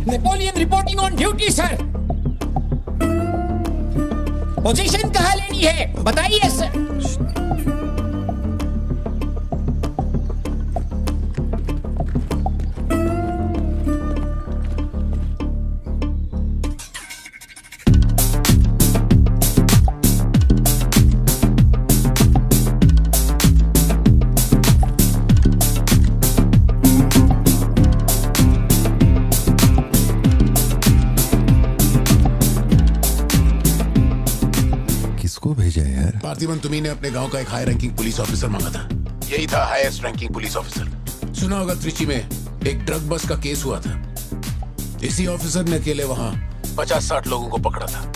Napoleon reporting on duty sir. Position कहाँ लेनी है बताइए सर। पार्थिबन तुम्ही ने अपने गांव का एक हाई रैंकिंग पुलिस ऑफिसर मांगा था। यही था हाईएस्ट रैंकिंग पुलिस ऑफिसर। सुना होगा त्रिची में एक ड्रग बस का केस हुआ था। इसी ऑफिसर ने अकेले वहां 50-60 लोगों को पकड़ा था।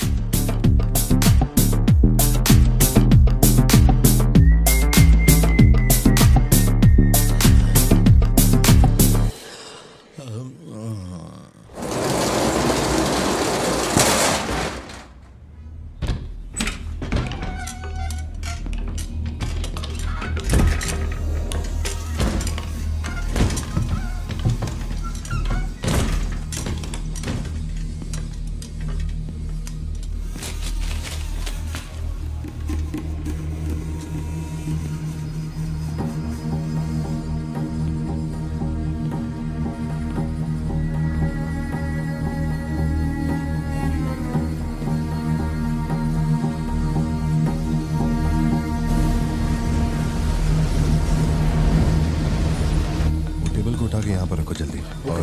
उठा के यहाँ पर रखो जल्दी। और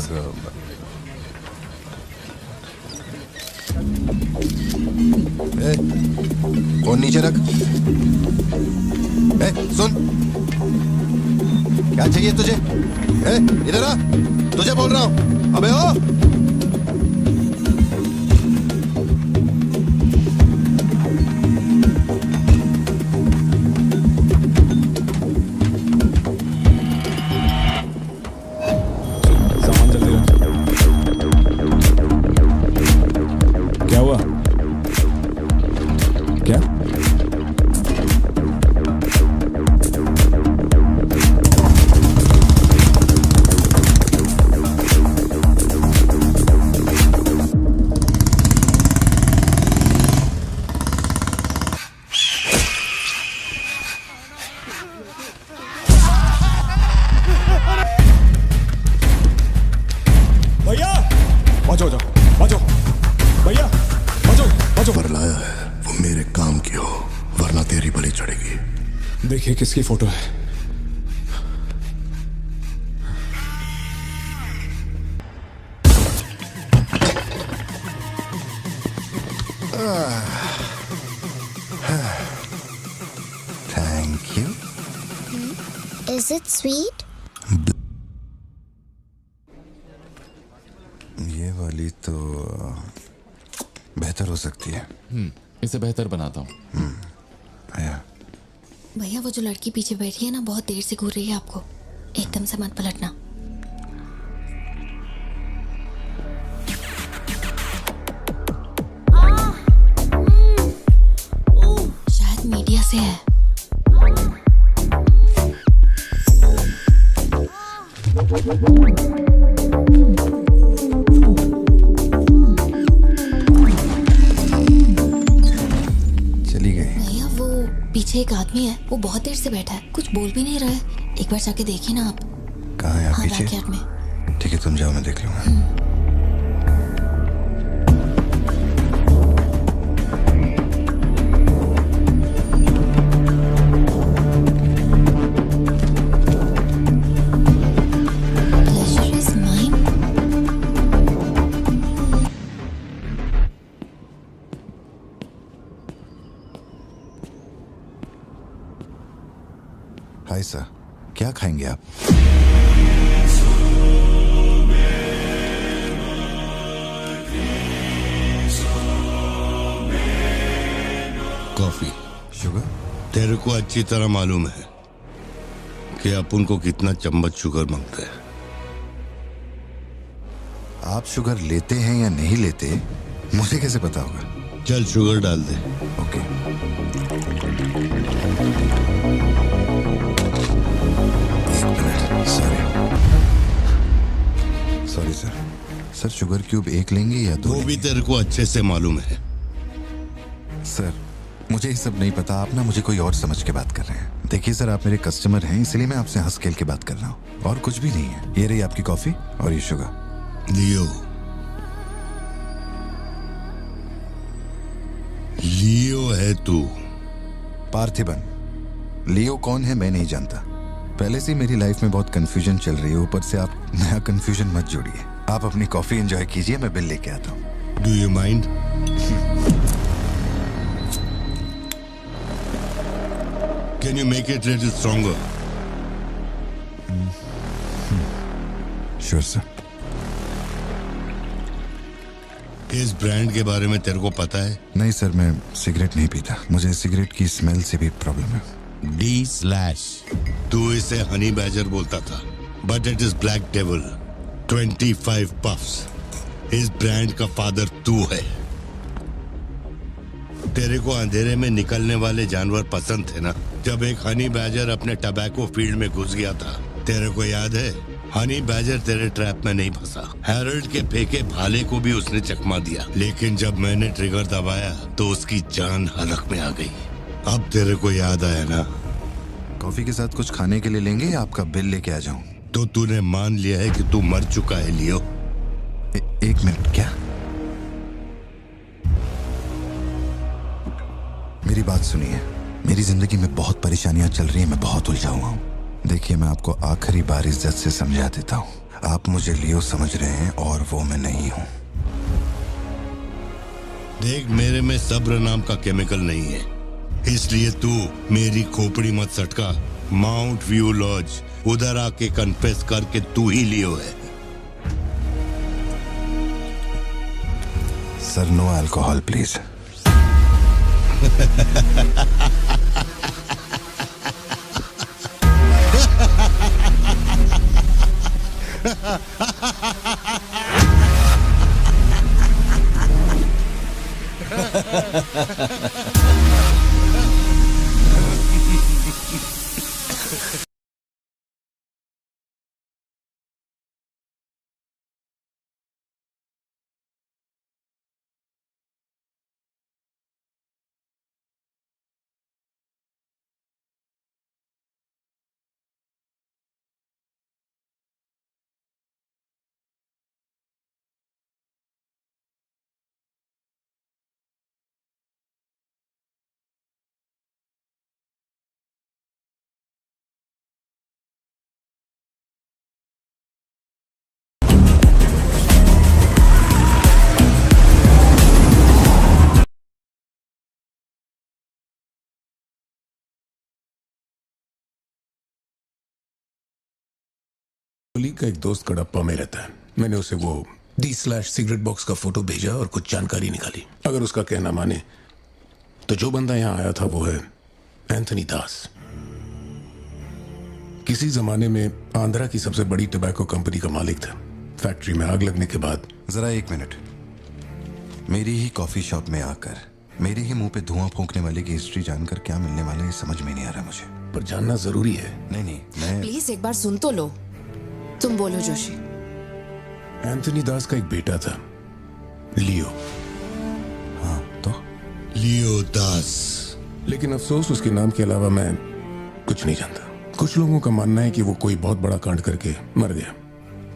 फोन नीचे रख। सुन, क्या चाहिए तुझे? इधर आ, तुझे बोल रहा हूँ। अबे ओ देखिए किसकी फोटो है। Thank you. Is it sweet? ये वाली तो बेहतर हो सकती है। इसे बेहतर बनाता हूँ। आया। भैया वो जो लड़की पीछे बैठी है ना, बहुत देर से घूर रही है आपको। एकदम से मत पलटना। शायद मीडिया से है। चली गई। भैया वो पीछे एक आदमी है, वो बहुत देर से बैठा है, कुछ बोल भी नहीं रहा है। एक बार जाके देखिए ना आप। कहाँ है आप? हाँ, पीछे? बैकयार्ड में। ठीक है, तुम जाओ, मैं देख लूंगा। हाय सर, क्या खाएंगे आप? कॉफी। शुगर? तेरे को अच्छी तरह मालूम है कि अपन को कितना चम्मच शुगर मांगते हैं। आप शुगर लेते हैं या नहीं लेते मुझे कैसे पता होगा? चल शुगर डाल दे। ओके। रूबर क्यूब एक लेंगे या दो? वो भी तेरे को अच्छे से मालूम है। सर मुझे ये सब नहीं पता, आप ना मुझे कोई और समझ के बात कर रहे हैं। देखिए सर, आप मेरे कस्टमर हैं, इसलिए मैं आपसे हंस खेल के बात कर रहा हूँ, और कुछ भी नहीं है। ये रही आपकी कॉफी और ये शुगर। लियो, लियो है तू? पार्थिबन। लियो कौन है मैं नहीं जानता। पहले से मेरी लाइफ में बहुत कंफ्यूजन चल रही है, ऊपर से आप नया कंफ्यूजन मत जोड़िए। आप अपनी कॉफी एंजॉय कीजिए, मैं बिल लेके आता हूँ। Do you mind? Can you make it a little stronger? Sure, sir. इस ब्रांड के बारे में तेरे को पता है? नहीं सर, मैं सिगरेट नहीं पीता, मुझे सिगरेट की स्मेल से भी प्रॉब्लम है। D/। तू इसे हनी बैजर बोलता था, but it is black devil. 25 puffs. इस ब्रांड का फादर तू है। तेरे को अंधेरे में निकलने वाले जानवर पसंद थे ना? जब एक हनी बैजर अपने टबैको फील्ड में घुस गया था, तेरे को याद है? हनी बैजर तेरे ट्रैप में नहीं फंसा, हैरोल्ड के फेंके भाले को भी उसने चकमा दिया, लेकिन जब मैंने ट्रिगर दबाया तो उसकी जान हलक में आ गई। अब तेरे को याद आया ना? कॉफी के साथ कुछ खाने के लिए लेंगे या आपका बिल लेके आ जाऊं? तो तूने मान लिया है कि तू मर चुका है लियो? एक मिनट, क्या? मेरी बात सुनिए, मेरी जिंदगी में बहुत परेशानियां चल रही हैं, मैं बहुत उलझा हुआ हूँ। देखिए, मैं आपको आखिरी बार इज्जत से समझा देता हूँ, आप मुझे लियो समझ रहे हैं और वो मैं नहीं हूँ। देख, मेरे में सब्र नाम का केमिकल नहीं है, इसलिए तू मेरी खोपड़ी मत सटका। माउंट व्यू लॉज, उधर आके कन्फेस करके तू ही लियो है। Sir, no alcohol please. Colleague का एक दोस्त कड़प्पा में रहता है। मैंने उसे वो D/सिगरेट बॉक्स का फोटो भेजा और कुछ जानकारी निकाली। अगर उसका कहना माने तो जो बंदा यहाँ आया था वो है एंथनी दास। किसी जमाने में आंध्रा की सबसे बड़ी टबैको कंपनी का मालिक था। फैक्ट्री में आग लगने के बाद। जरा एक मिनट, मेरी ही कॉफी शॉप में आकर मेरे ही मुंह पे धुआं फूंकने वाले की हिस्ट्री जानकर क्या मिलने वाला है, समझ में नहीं आ रहा मुझे। पर जानना जरूरी है। नहीं, मैं प्लीज एक बार सुन तो लो। तुम बोलो जोशी। एंथनी दास का एक बेटा था, लियो। हाँ, तो लियो दास। लेकिन अफसोस, उसके नाम के अलावा मैं कुछ नहीं जानता। कुछ लोगों का मानना है कि वो कोई बहुत बड़ा कांड करके मर गया।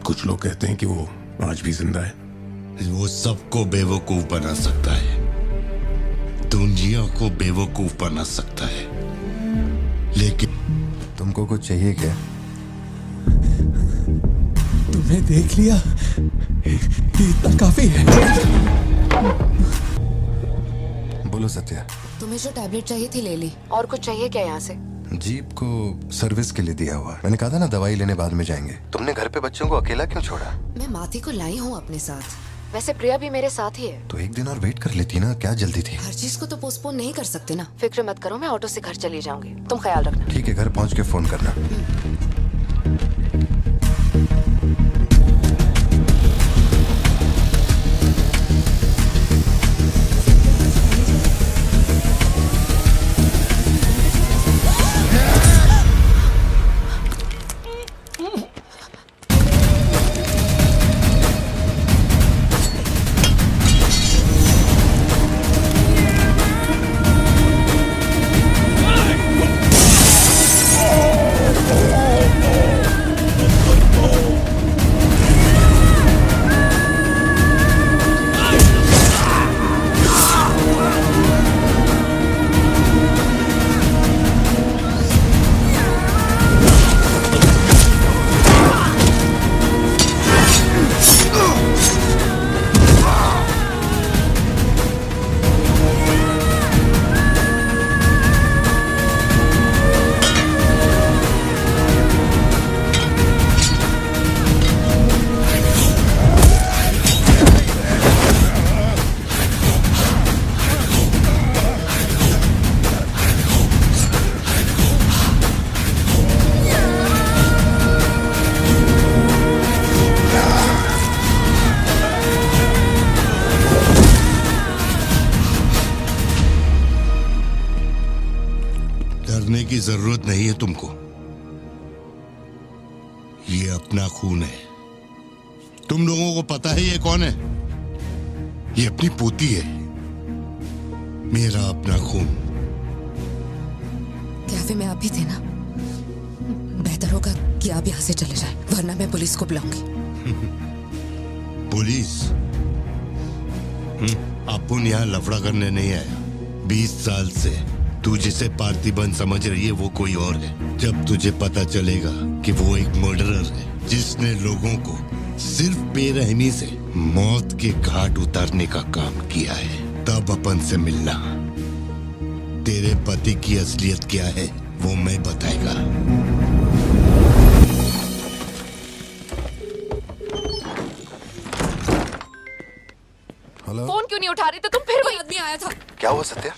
कुछ लोग कहते हैं कि वो आज भी जिंदा है। वो सबको बेवकूफ बना सकता है, दुनिया को बेवकूफ बना सकता है, लेकिन तुमको कुछ चाहिए क्या? तुमने देख लिया, इतना काफी है। बोलो सत्या। तुम्हें जो टैबलेट चाहिए थी ले ली, और कुछ चाहिए क्या यहाँ से? जीप को सर्विस के लिए दिया हुआ। मैंने कहा था ना दवाई लेने बाद में जाएंगे। तुमने घर पे बच्चों को अकेला क्यों छोड़ा? मैं माथी को लाई हूँ अपने साथ। वैसे प्रिया भी मेरे साथ ही है। तो एक दिन और वेट कर लेती ना, क्या जल्दी थी? हर चीज को तो पोस्टपोन नहीं कर सकते ना। फिक्र मत करो, मैं ऑटो से घर चली जाऊंगी, तुम ख्याल रखना। ठीक है, घर पहुँच के फोन करना। डरने की जरूरत नहीं है तुमको। ये अपना खून है। तुम लोगों को पता है ये कौन है? ये अपनी पोती है। मेरा अपना खून। कैफे में आप भी थे ना? बेहतर होगा कि आप यहाँ से चले जाएं, वरना मैं पुलिस को बुलाऊंगी। पुलिस? अपन यहाँ लफड़ा करने नहीं आया। 20 साल से तू जिसे पार्थिबन समझ रही है वो कोई और है। जब तुझे पता चलेगा कि वो एक मर्डरर है जिसने लोगों को सिर्फ बेरहमी से मौत के घाट उतारने का काम किया है, तब अपन से मिलना। तेरे पति की असलियत क्या है वो मैं बताएगा। हेलो। फोन क्यों नहीं उठा रहे थे तुम? फिर वही आदमी आया था। क्या हुआ सत्या?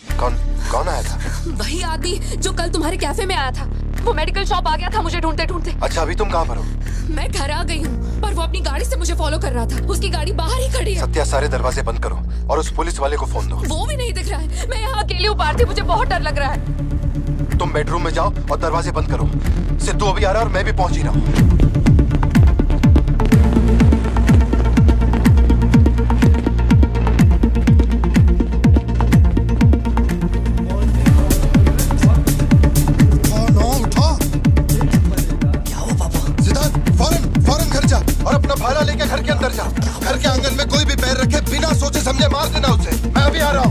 कौन आया था? वही आदमी जो कल तुम्हारे कैफे में आया था। वो मेडिकल शॉप आ गया था मुझे ढूंढते ढूंढते। अच्छा, अभी तुम कहाँ पर हो? मैं घर आ गई हूँ, पर वो अपनी गाड़ी से मुझे फॉलो कर रहा था। उसकी गाड़ी बाहर ही खड़ी है। सत्या, सारे दरवाजे बंद करो और उस पुलिस वाले को फोन दो। वो भी नहीं दिख रहा है। मैं यहाँ अकेली हूँ पार्थी, मुझे बहुत डर लग रहा है। तुम बेडरूम में जाओ और दरवाजे बंद करो। सिद्धू अभी आ रहा है और मैं भी पहुंच ही रहा हूँ। भाला लेके घर के अंदर जा। घर के आंगन में कोई भी पैर रखे बिना सोचे समझे मार देना उसे। मैं अभी आ रहा हूँ।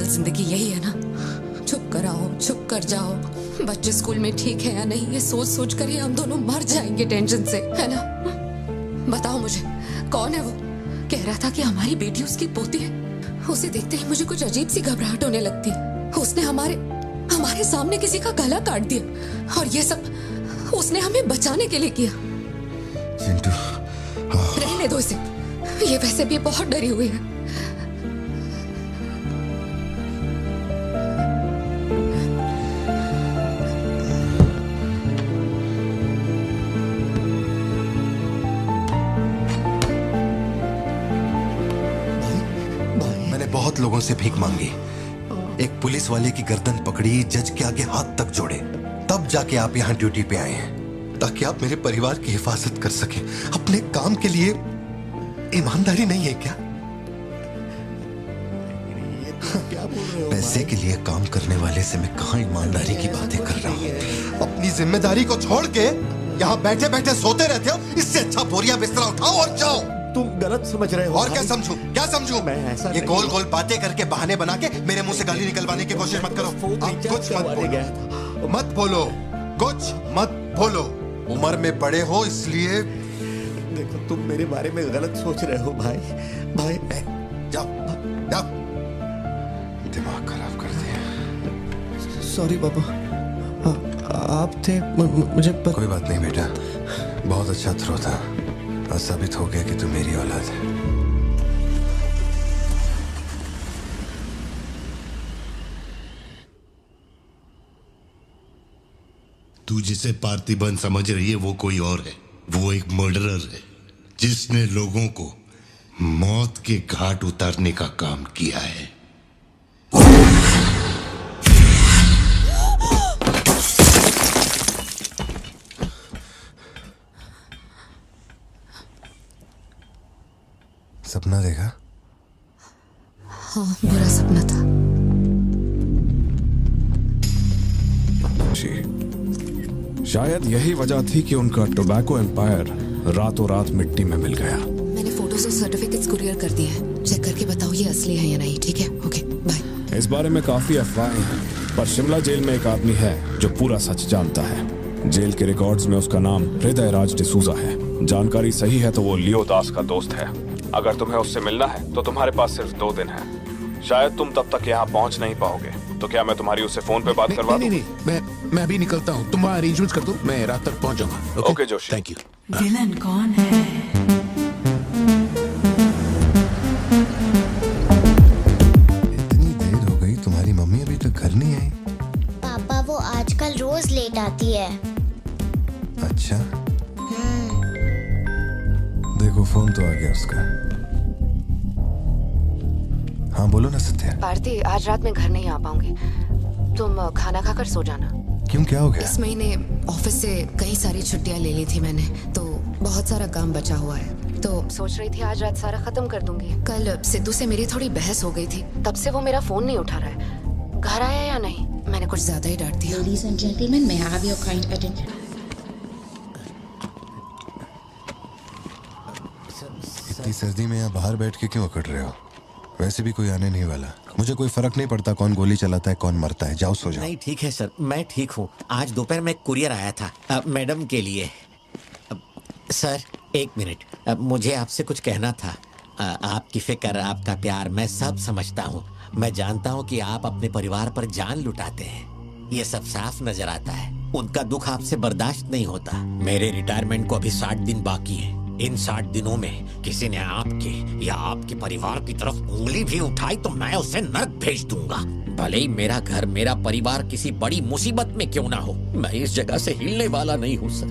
जिंदगी यही है ना, चुप कर आओ, चुप कर जाओ। बच्चे स्कूल में ठीक है या नहीं ये सोच सोच कर ही हम दोनों मर जाएंगे टेंशन से, है ना? बताओ मुझे, कौन है वो? कह रहा था कि हमारी बेटी उसकी पोती है। उसे देखते ही मुझे कुछ अजीब सी घबराहट होने लगती है। उसने हमारे सामने किसी का गला काट दिया और ये सब उसने हमें बचाने के लिए किया। चिंटू, रहने दो इसे, ये वैसे भी बहुत डरी हुई है। बहुत लोगों से भीख मांगी, एक पुलिस वाले की गर्दन पकड़ी, जज के आगे हाथ तक जोड़े, तब जाके आप यहाँ ड्यूटी पे आए हैं ताकि आप मेरे परिवार की हिफाजत कर सके। अपने काम के लिए ईमानदारी नहीं है क्या? पैसे के लिए काम करने वाले से मैं कहाँ ईमानदारी की बातें कर रहा हूँ? अपनी जिम्मेदारी को छोड़ के यहाँ बैठे बैठे सोते रहते हो। इससे अच्छा बोरिया बिस्तरा उठाओ और जाओ। तुम गलत समझ रहे हो। और क्या समझूं? क्या समझूं? मैं ऐसा ये गोल गोल बातें करके बहाने बना के मेरे मुंह से गाली निकलवाने की कोशिश मत करो। आप कुछ मत बोलो, कुछ मत बोलो। उम्र में बड़े हो इसलिए। देखो तुम मेरे बारे में गलत सोच रहे हो भाई। जाओ जाओ, दिमाग खराब कर दिया। सॉरी पापा, आप थे मुझे कोई बात नहीं बेटा, बहुत अच्छा थ्रो था। आज साबित हो गया कि तू मेरी औलाद है। तू जिसे पार्थिबन समझ रही है वो कोई और है। वो एक मर्डरर है जिसने लोगों को मौत के घाट उतारने का काम किया है। सपना देखा? हाँ, बुरा सपना था। शायद यही वजह थी कि उनका टोबैको एम्पायर रातों रात मिट्टी में मिल गया। मैंने फोटोज और सर्टिफिकेट्स कुरियर कर दिए हैं। चेक करके बताओ ये असली है या नहीं। ठीक है, ओके, बाय। इस बारे में काफी अफवाहें हैं, पर शिमला जेल में एक आदमी है जो पूरा सच जानता है। जेल के रिकॉर्ड्स में उसका नाम हृदय राज डिसूजा है। जानकारी सही है तो वो लियो दास का दोस्त है। अगर तुम्हें उससे मिलना है तो तुम्हारे पास सिर्फ 2 दिन है। शायद तुम तब तक यहाँ पहुँच नहीं पाओगे, तो क्या मैं तुम्हारी उससे फोन पे बात करवा दूं? नहीं, मैं अभी निकलता हूँ। तुम वहाँ अरेंजमेंट्स कर दो, मैं रात तक पहुँच जाऊंगा। Okay Joshi, thank you. Villain कौन है? इतनी देर हो गई, तुम्हारी मम्मी अभी तक घर नहीं आई? पापा वो आजकल रोज लेट आती है। अच्छा, देखो फोन तो आ गया उसका। हाँ बोलो ना सत्या। भारती, आज रात में घर नहीं आ पाऊंगी। तुम खाना खाकर सो जाना। क्यों, क्या हो गया? इस महीने ऑफिस से कई सारी छुट्टियां ले ली थी मैंने, तो बहुत सारा काम बचा हुआ है। तो सोच रही थी आज रात सारा खत्म कर दूंगी। कल सिद्धू से मेरी थोड़ी बहस हो गई थी, तब से वो मेरा फोन नहीं उठा रहा है। घर आया या नहीं? मैंने कुछ ज्यादा ही डांट दिया। Ladies and gentlemen, may I have your kind attention? इतनी सर्दी में यहाँ बाहर बैठ के क्यों अकड़ रहे हो? वैसे भी कोई आने नहीं वाला। मुझे कोई फर्क नहीं पड़ता कौन गोली चलाता है कौन मरता है। जाओ सो जाओ। नहीं ठीक है सर, मैं ठीक हूँ। आज दोपहर में कुरियर आया था मैडम के लिए। सर 1 मिनट, मुझे आपसे कुछ कहना था। आपकी फिक्र, आपका प्यार मैं सब समझता हूँ। मैं जानता हूँ कि आप अपने परिवार पर जान लुटाते हैं, ये सब साफ नजर आता है। उनका दुख आपसे बर्दाश्त नहीं होता। मेरे रिटायरमेंट को अभी 60 दिन बाकी है। इन 60 दिनों में किसी ने आपके या आपके परिवार की तरफ उंगली भी उठाई तो मैं उसे नर्क भेज दूंगा। भले ही मेरा घर, मेरा परिवार किसी बड़ी मुसीबत में क्यों ना हो, मैं इस जगह से हिलने वाला नहीं हूँ सर।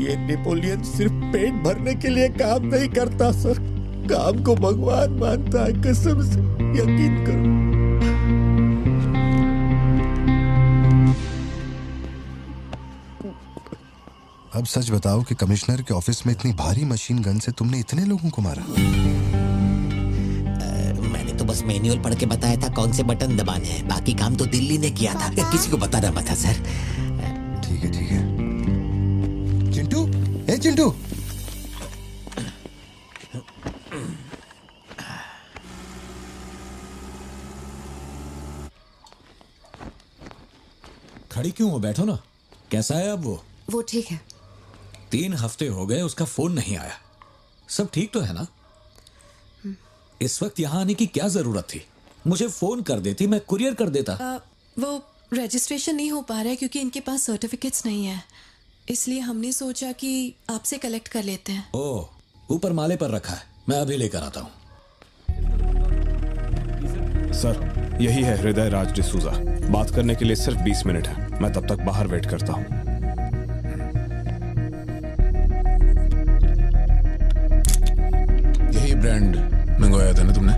ये नेपोलियन सिर्फ पेट भरने के लिए काम नहीं करता सर, काम को भगवान मानता है। कसम से यकीन करो। अब सच बताओ कि कमिश्नर के ऑफिस में इतनी भारी मशीन गन से तुमने इतने लोगों को मारा? मैंने तो बस मैन्युअल पढ़ के बताया था कौन से बटन दबाने हैं, बाकी काम तो दिल्ली ने किया था। किसी को बताना मत था सर। ठीक है ठीक है। चिंटू, ए चिंटू, खड़ी क्यों हो? बैठो ना। कैसा है अब वो ठीक है। 3 हफ्ते हो गए, उसका फोन नहीं आया। सब ठीक तो है ना? इस वक्त यहाँ आने की क्या जरूरत थी? मुझे फोन कर देती, मैं कुरियर कर देता। वो रजिस्ट्रेशन नहीं हो पा रहा है क्योंकि इनके पास सर्टिफिकेट्स नहीं है, इसलिए हमने सोचा कि आपसे कलेक्ट कर लेते हैं। ओह, ऊपर माले पर रखा है, मैं अभी लेकर आता हूँ। सर यही है हृदय राज डिसूजा। बात करने के लिए सिर्फ 20 मिनट है, मैं तब तक बाहर वेट करता हूँ। यही ब्रांड मंगवाया था ना तुमने?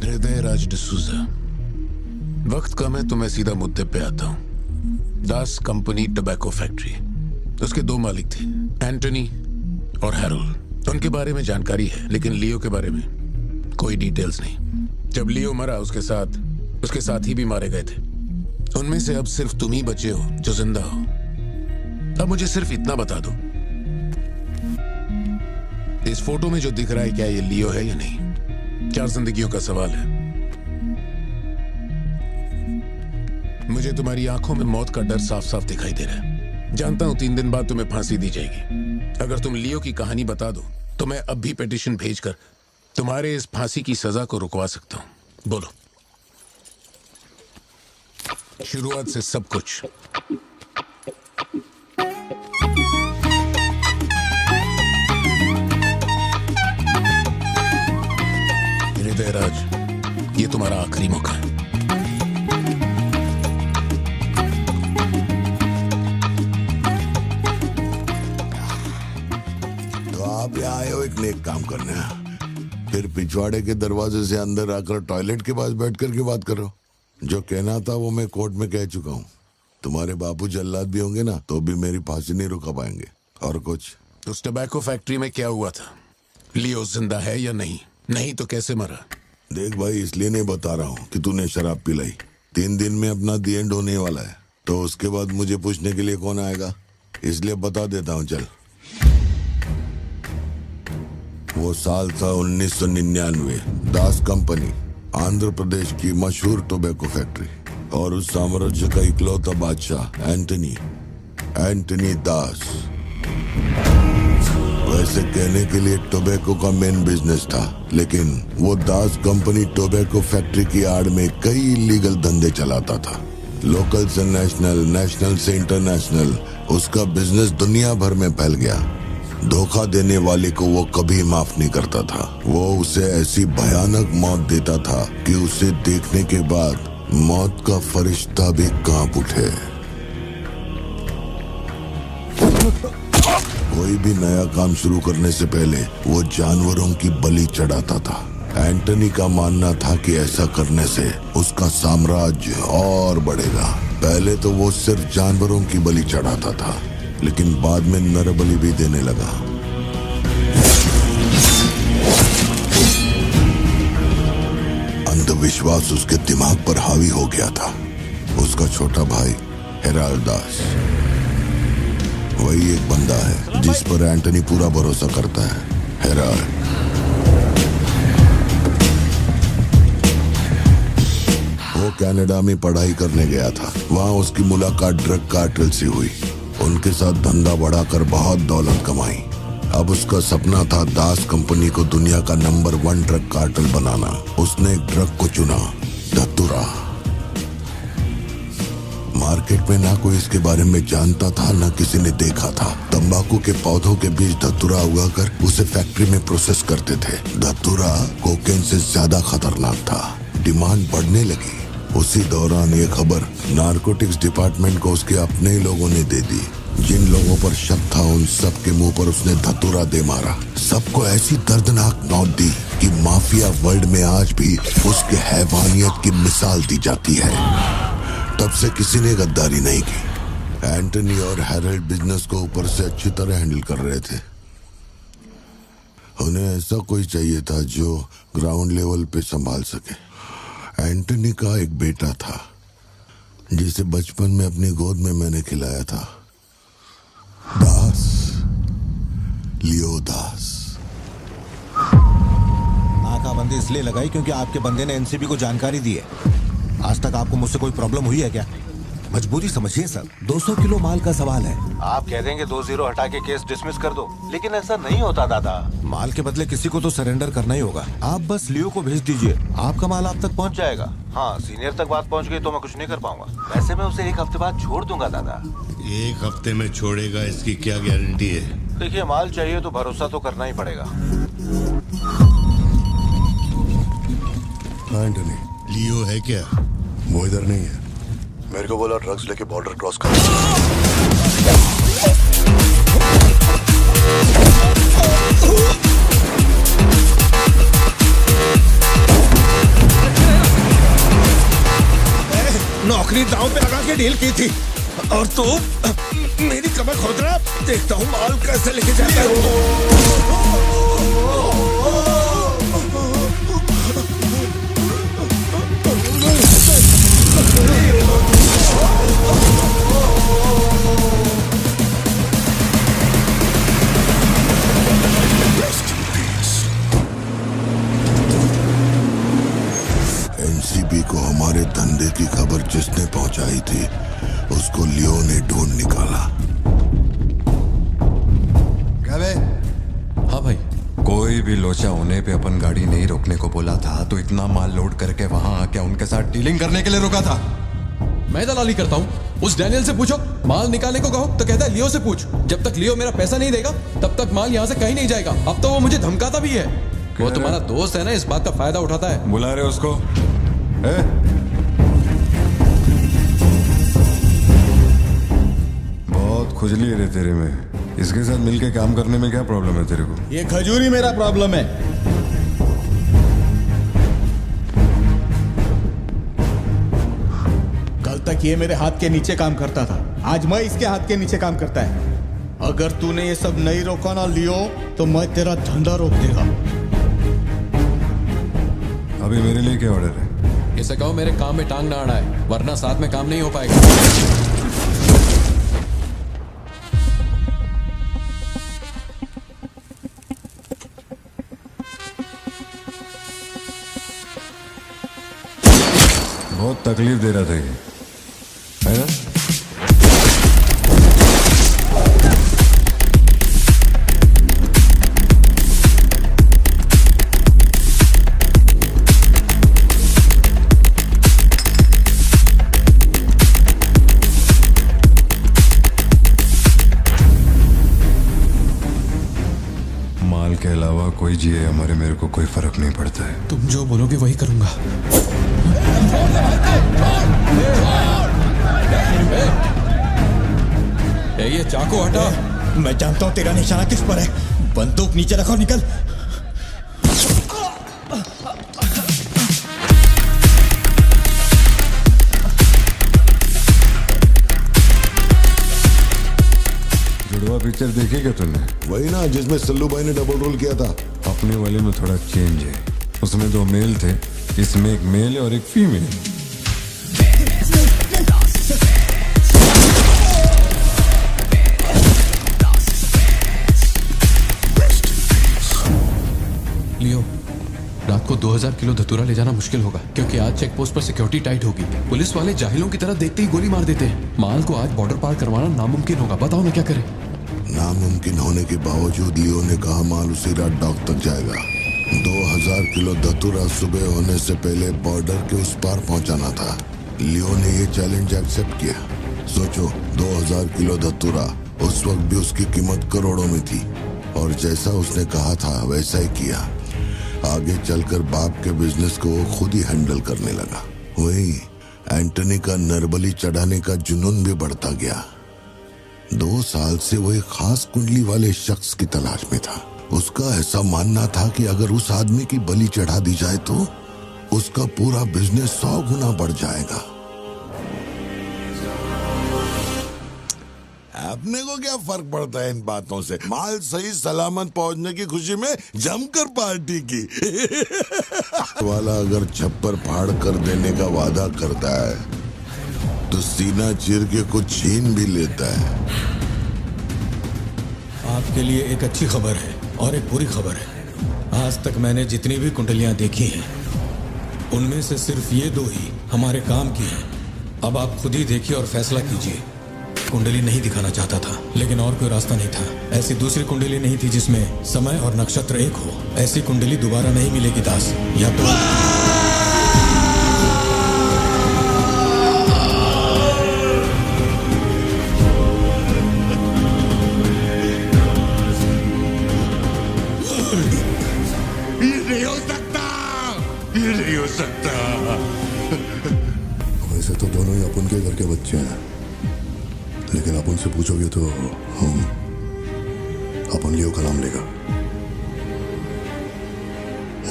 हृदय राज डिसूजा। वक्त कम है तो मैं सीधा मुद्दे पे आता हूँ। दास कंपनी टबैको फैक्ट्री, उसके 2 मालिक थे, एंटनी और हैरोल्ड। उनके बारे में जानकारी है, लेकिन लियो के बारे में कोई डिटेल्स नहीं। जब लियो मरा उसके साथी भी मारे गए थे। उनमें से अब सिर्फ तुम ही बचे हो जो जिंदा हो। अब मुझे सिर्फ इतना बता दो, इस फोटो में जो दिख रहा है क्या ये लियो है या नहीं? 4 जिंदगियों का सवाल है। मुझे तुम्हारी आंखों में मौत का डर साफ साफ दिखाई दे रहा है। जानता हूं 3 दिन बाद तुम्हें फांसी दी जाएगी। अगर तुम लियो की कहानी बता दो तो मैं अब भी पिटीशन भेजकर तुम्हारे इस फांसी की सजा को रुकवा सकता हूं। बोलो, शुरुआत से सब कुछ। हृदय राज, ये तुम्हारा आखिरी मौका है। या आए हो एक नेक काम करने, फिर पिछवाड़े के दरवाजे से अंदर आकर टॉयलेट के पास बैठ कर के बात करो। जो कहना था वो मैं कोर्ट में कह चुका हूँ। तुम्हारे बापू जल्लाद भी होंगे ना तो भी मेरी फांसी नहीं रुका पाएंगे। और कुछ? उस टबैको फैक्ट्री में क्या हुआ था? लियो जिंदा है या नहीं? नहीं तो कैसे मरा? देख भाई, इसलिए नहीं बता रहा हूँ कि तूने शराब पिलाई। 3 दिन में अपना दी एंड होने वाला है, तो उसके बाद मुझे पूछने के लिए कौन आएगा, इसलिए बता देता हूँ। चल, वो साल था 1999। दास कंपनी, आंध्र प्रदेश की मशहूर टोबैको फैक्ट्री, और उस साम्राज्य का इकलौता बादशाह एंटनी दास। वैसे कहने के लिए टोबैको का मेन बिजनेस था, लेकिन वो दास कंपनी टोबैको फैक्ट्री की आड़ में कई इलीगल धंधे चलाता था। लोकल से नेशनल, नेशनल से इंटरनेशनल, उसका बिजनेस दुनिया भर में फैल गया। धोखा देने वाले को वो कभी माफ नहीं करता था। वो उसे ऐसी भयानक मौत देता था कि उसे देखने के बाद मौत का फरिश्ता भी कांप उठे। कोई भी नया काम शुरू करने से पहले वो जानवरों की बलि चढ़ाता था। एंटनी का मानना था कि ऐसा करने से उसका साम्राज्य और बढ़ेगा। पहले तो वो सिर्फ जानवरों की बलि चढ़ाता था, लेकिन बाद में नर बलि भी देने लगा। अंधविश्वास उसके दिमाग पर हावी हो गया था। उसका छोटा भाई हेराल्ड दास, वही एक बंदा है जिस पर एंटनी पूरा भरोसा करता है। हेराल्ड वो कनाडा में पढ़ाई करने गया था। वहाँ उसकी मुलाकात ड्रग कार्टेल से हुई। उनके साथ धंधा बढ़ाकर बहुत दौलत कमाई। अब उसका सपना था दास कंपनी को दुनिया का नंबर 1 ड्रग कार्टेल बनाना। उसने एक ड्रग को चुना, धतूरा। मार्केट में ना कोई इसके बारे में जानता था, ना किसी ने देखा था। तंबाकू के पौधों के बीच धतूरा उगाकर उसे फैक्ट्री में प्रोसेस करते थे। धतूरा कोकेन से ज्यादा खतरनाक था। डिमांड बढ़ने लगी। उसी दौरान ये खबर नारकोटिक्स डिपार्टमेंट को उसके अपने ही लोगों ने दे दी। जिन लोगों पर शक था उन सब के मुंह पर उसने धतूरा दे मारा। सबको ऐसी दर्दनाक मौत दी कि माफिया वर्ल्ड में आज भी उसके हैवानियत की मिसाल दी जाती है। तब से किसी ने गद्दारी नहीं की। एंटनी और हैरल्ड बिजनेस को ऊपर से अच्छी तरह हैंडल कर रहे थे। उन्हें ऐसा कोई चाहिए था जो ग्राउंड लेवल पे संभाल सके। एंटनी का एक बेटा था जिसे बचपन में अपनी गोद में मैंने खिलाया था, दास, लियो दास। नाकाबंदी इसलिए लगाई क्योंकि आपके बंदे ने एनसीबी को जानकारी दी है। आज तक आपको मुझसे कोई प्रॉब्लम हुई है क्या? मजबूरी समझिए सर, 200 किलो माल का सवाल है। आप कह देंगे 2-0 हटा के केस डिसमिस कर दो, लेकिन ऐसा नहीं होता दादा। माल के बदले किसी को तो सरेंडर करना ही होगा। आप बस लियो को भेज दीजिए, आपका माल आप तक पहुंच जाएगा। हाँ, सीनियर तक बात पहुंच गई तो मैं कुछ नहीं कर पाऊंगा। वैसे मैं उसे 1 हफ्ते बाद छोड़ दूंगा दादा। 1 हफ्ते में छोड़ेगा, इसकी क्या गारंटी है? देखिए, माल चाहिए तो भरोसा तो करना ही पड़ेगा। एंटनी, लियो है क्या? वो इधर नहीं है। मेरे को बोला ड्रग्स लेके बॉर्डर क्रॉस कर। नौकरी दांव पे लगा के डील की थी और तू मेरी कमर खोद रहा। देखता हूँ माल कैसे लेके जाता है। एनसीबी को हमारे धंधे की खबर जिसने पहुंचाई थी उसको लियो ने ढूंढ निकाला। क्या बे? हाँ भाई, कोई भी लोचा होने पे अपन गाड़ी नहीं रोकने को बोला था तो इतना माल लोड करके वहां आके उनके साथ डीलिंग करने के लिए रुका था। मैं दलाली करता हूँ। उस डैनियल से पूछो, माल निकालने को कहो तो कहता है लियो से पूछ। जब तक लियो मेरा पैसा नहीं देगा तब तक माल यहाँ से कहीं नहीं जाएगा। अब तो वो मुझे धमकाता भी है। वो तुम्हारा दोस्त है ना, इस बात का फायदा उठाता है। बुला रहे उसको? बहुत खुजली है रे तेरे में। इसके साथ मिलके काम करने में क्या प्रॉब्लम है तेरे को? ये खजूरी मेरा प्रॉब्लम है। कल तक ये मेरे हाथ के नीचे काम करता था, आज मैं इसके हाथ के नीचे काम करता है। अगर तूने ये सब नहीं रोका ना लियो तो मैं तेरा धंधा रोक देगा। अभी मेरे लिए क्या ऑर्डर है? इसे कहो मेरे काम में टांग ना अड़ा है, वरना साथ में काम नहीं हो पाएगा। बहुत तकलीफ दे रहा था ये, है ना? माल के अलावा कोई जिए हमारे, मेरे को कोई फर्क नहीं पड़ता है। तुम जो बोलोगे वही करूंगा। ये चाकू हटा। मैं जानता हूं तेरा निशाना किस पर है। बंदूक नीचे रखो, निकल। जुड़वा पिक्चर देखी क्या तूने? वही ना जिसमें सल्लू भाई ने डबल रोल किया था। अपने वाले में थोड़ा चेंज है, उसमें 2 मेल थे, इसमें एक मेल और एक फीमेल। लियो, रात को 2000 किलो धतूरा ले जाना मुश्किल होगा, क्योंकि आज चेक पोस्ट पर सिक्योरिटी टाइट होगी। पुलिस वाले जाहिलों की तरह देखते ही गोली मार देते हैं। माल को आज बॉर्डर पार करवाना नामुमकिन होगा। बताओ ना क्या करें? नामुमकिन होने के बावजूद लियो ने कहा माल उसी रात डॉक तक जाएगा। 2000 किलो धतूरा सुबह होने से पहले बॉर्डर के उस पार पहुंचाना था। लियो ने ये चैलेंज एक्सेप्ट किया। सोचो, 2000 किलो धतूरा, उस वक्त भी उसकी कीमत करोड़ों में थी, और जैसा उसने कहा था वैसा ही किया। आगे चलकर बाप के बिजनेस को वो खुद ही हैंडल करने लगा। वही एंटनी का नरबली चढ़ाने का जुनून भी बढ़ता गया। 2 साल से वो एक खास कुंडली वाले शख्स की तलाश में था। उसका ऐसा मानना था कि अगर उस आदमी की बलि चढ़ा दी जाए तो उसका पूरा बिजनेस 100 गुना बढ़ जाएगा। अपने को क्या फर्क पड़ता है इन बातों से? माल सही सलामत पहुंचने की खुशी में जमकर पार्टी की। वाला अगर छप्पर फाड़ कर देने का वादा करता है तो सीना चीर के कुछ छीन भी लेता है। आपके लिए एक अच्छी खबर है और एक बुरी खबर है। आज तक मैंने जितनी भी कुंडलियां देखी हैं, उनमें से सिर्फ ये 2 ही हमारे काम की हैं। अब आप खुद ही देखिए और फैसला कीजिए। कुंडली नहीं दिखाना चाहता था, लेकिन और कोई रास्ता नहीं था। ऐसी दूसरी कुंडली नहीं थी जिसमें समय और नक्षत्र एक हो। ऐसी कुंडली दोबारा नहीं मिलेगी दास। या तो ये नहीं हो सकता, ये नहीं हो सकता। वैसे तो दोनों ही अपन के घर के बच्चे हैं, लेकिन आप उनसे पूछोगे तो अपन लियो का नाम लेगा।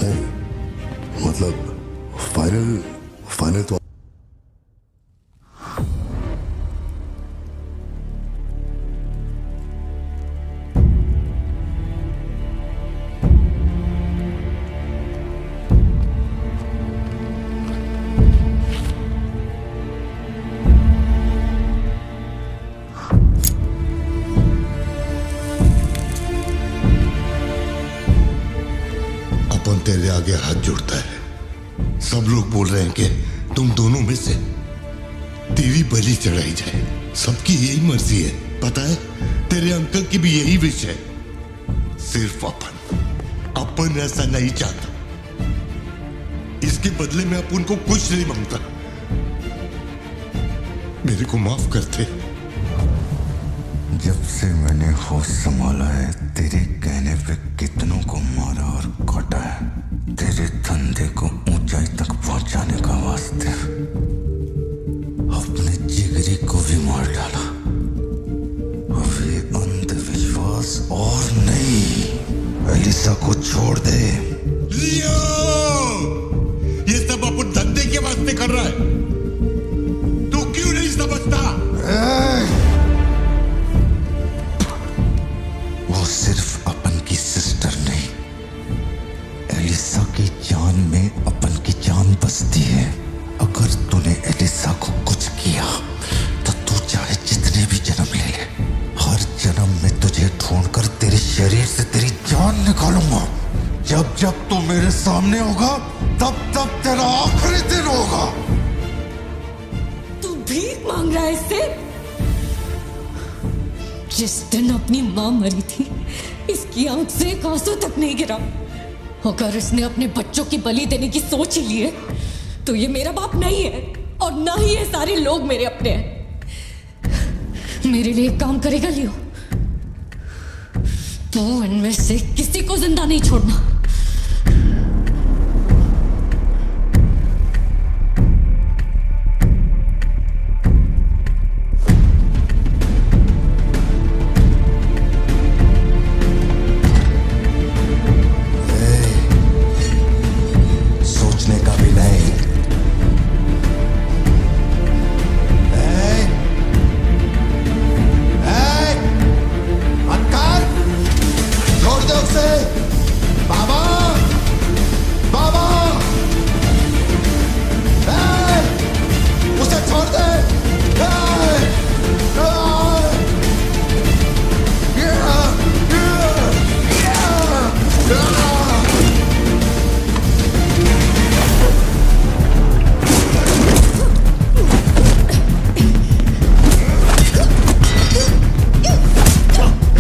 नहीं, मतलब फाइनल तो तेरे आगे हाथ जोड़ता है। सब लोग बोल रहे हैं कि तुम दोनों में से तेरी बलि चढ़ाई जाए। सबकी यही मर्जी है, पता है? तेरे अंकल की भी यही विश है। सिर्फ अपन ऐसा नहीं चाहता। इसके बदले में अपन को कुछ नहीं मांगता। मेरे को माफ करते। जब से मैंने होश संभाला है, तेरे कहने पे कितनों को मारा और काटा है। तेरे धंधे को ऊंचाई तक पहुंचाने का वास्ते अपने जिगरी को भी मार डाला। अब ये अंधविश्वास एलिसा को छोड़ दे। लियो, ये सब अपन धंधे के वास्ते कर रहा है, तू क्यों नहीं समझता? वो सिर्फ अपन की सिस्टर नहीं, एलिसा की जान में अपन की जान बसती है। अगर तूने एलिसा को कुछ किया तो तू चाहे जितने भी जन्म ले ले, हर जन्म में तुझे ढूंढकर तेरे शरीर से तेरी जान निकालूंगा। जब जब तू मेरे सामने होगा तब तब तेरा आखिरी दिन होगा। तू भीख मांग रहा है इससे? जिस दिन अपनी मां मरी थी इसकी आंख से एक आंसू तक नहीं गिरा। अगर इसने अपने बच्चों की बलि देने की सोच ही ली है तो ये मेरा बाप नहीं है और ना ही ये सारे लोग मेरे अपने हैं। मेरे लिए एक काम करेगा लियो, तू इनमें से किसी को जिंदा नहीं छोड़ना। सोचने का भी नहीं। अंकल, छोड़ दो उसे। बाबा, बाबा, उसे छोड़ दे।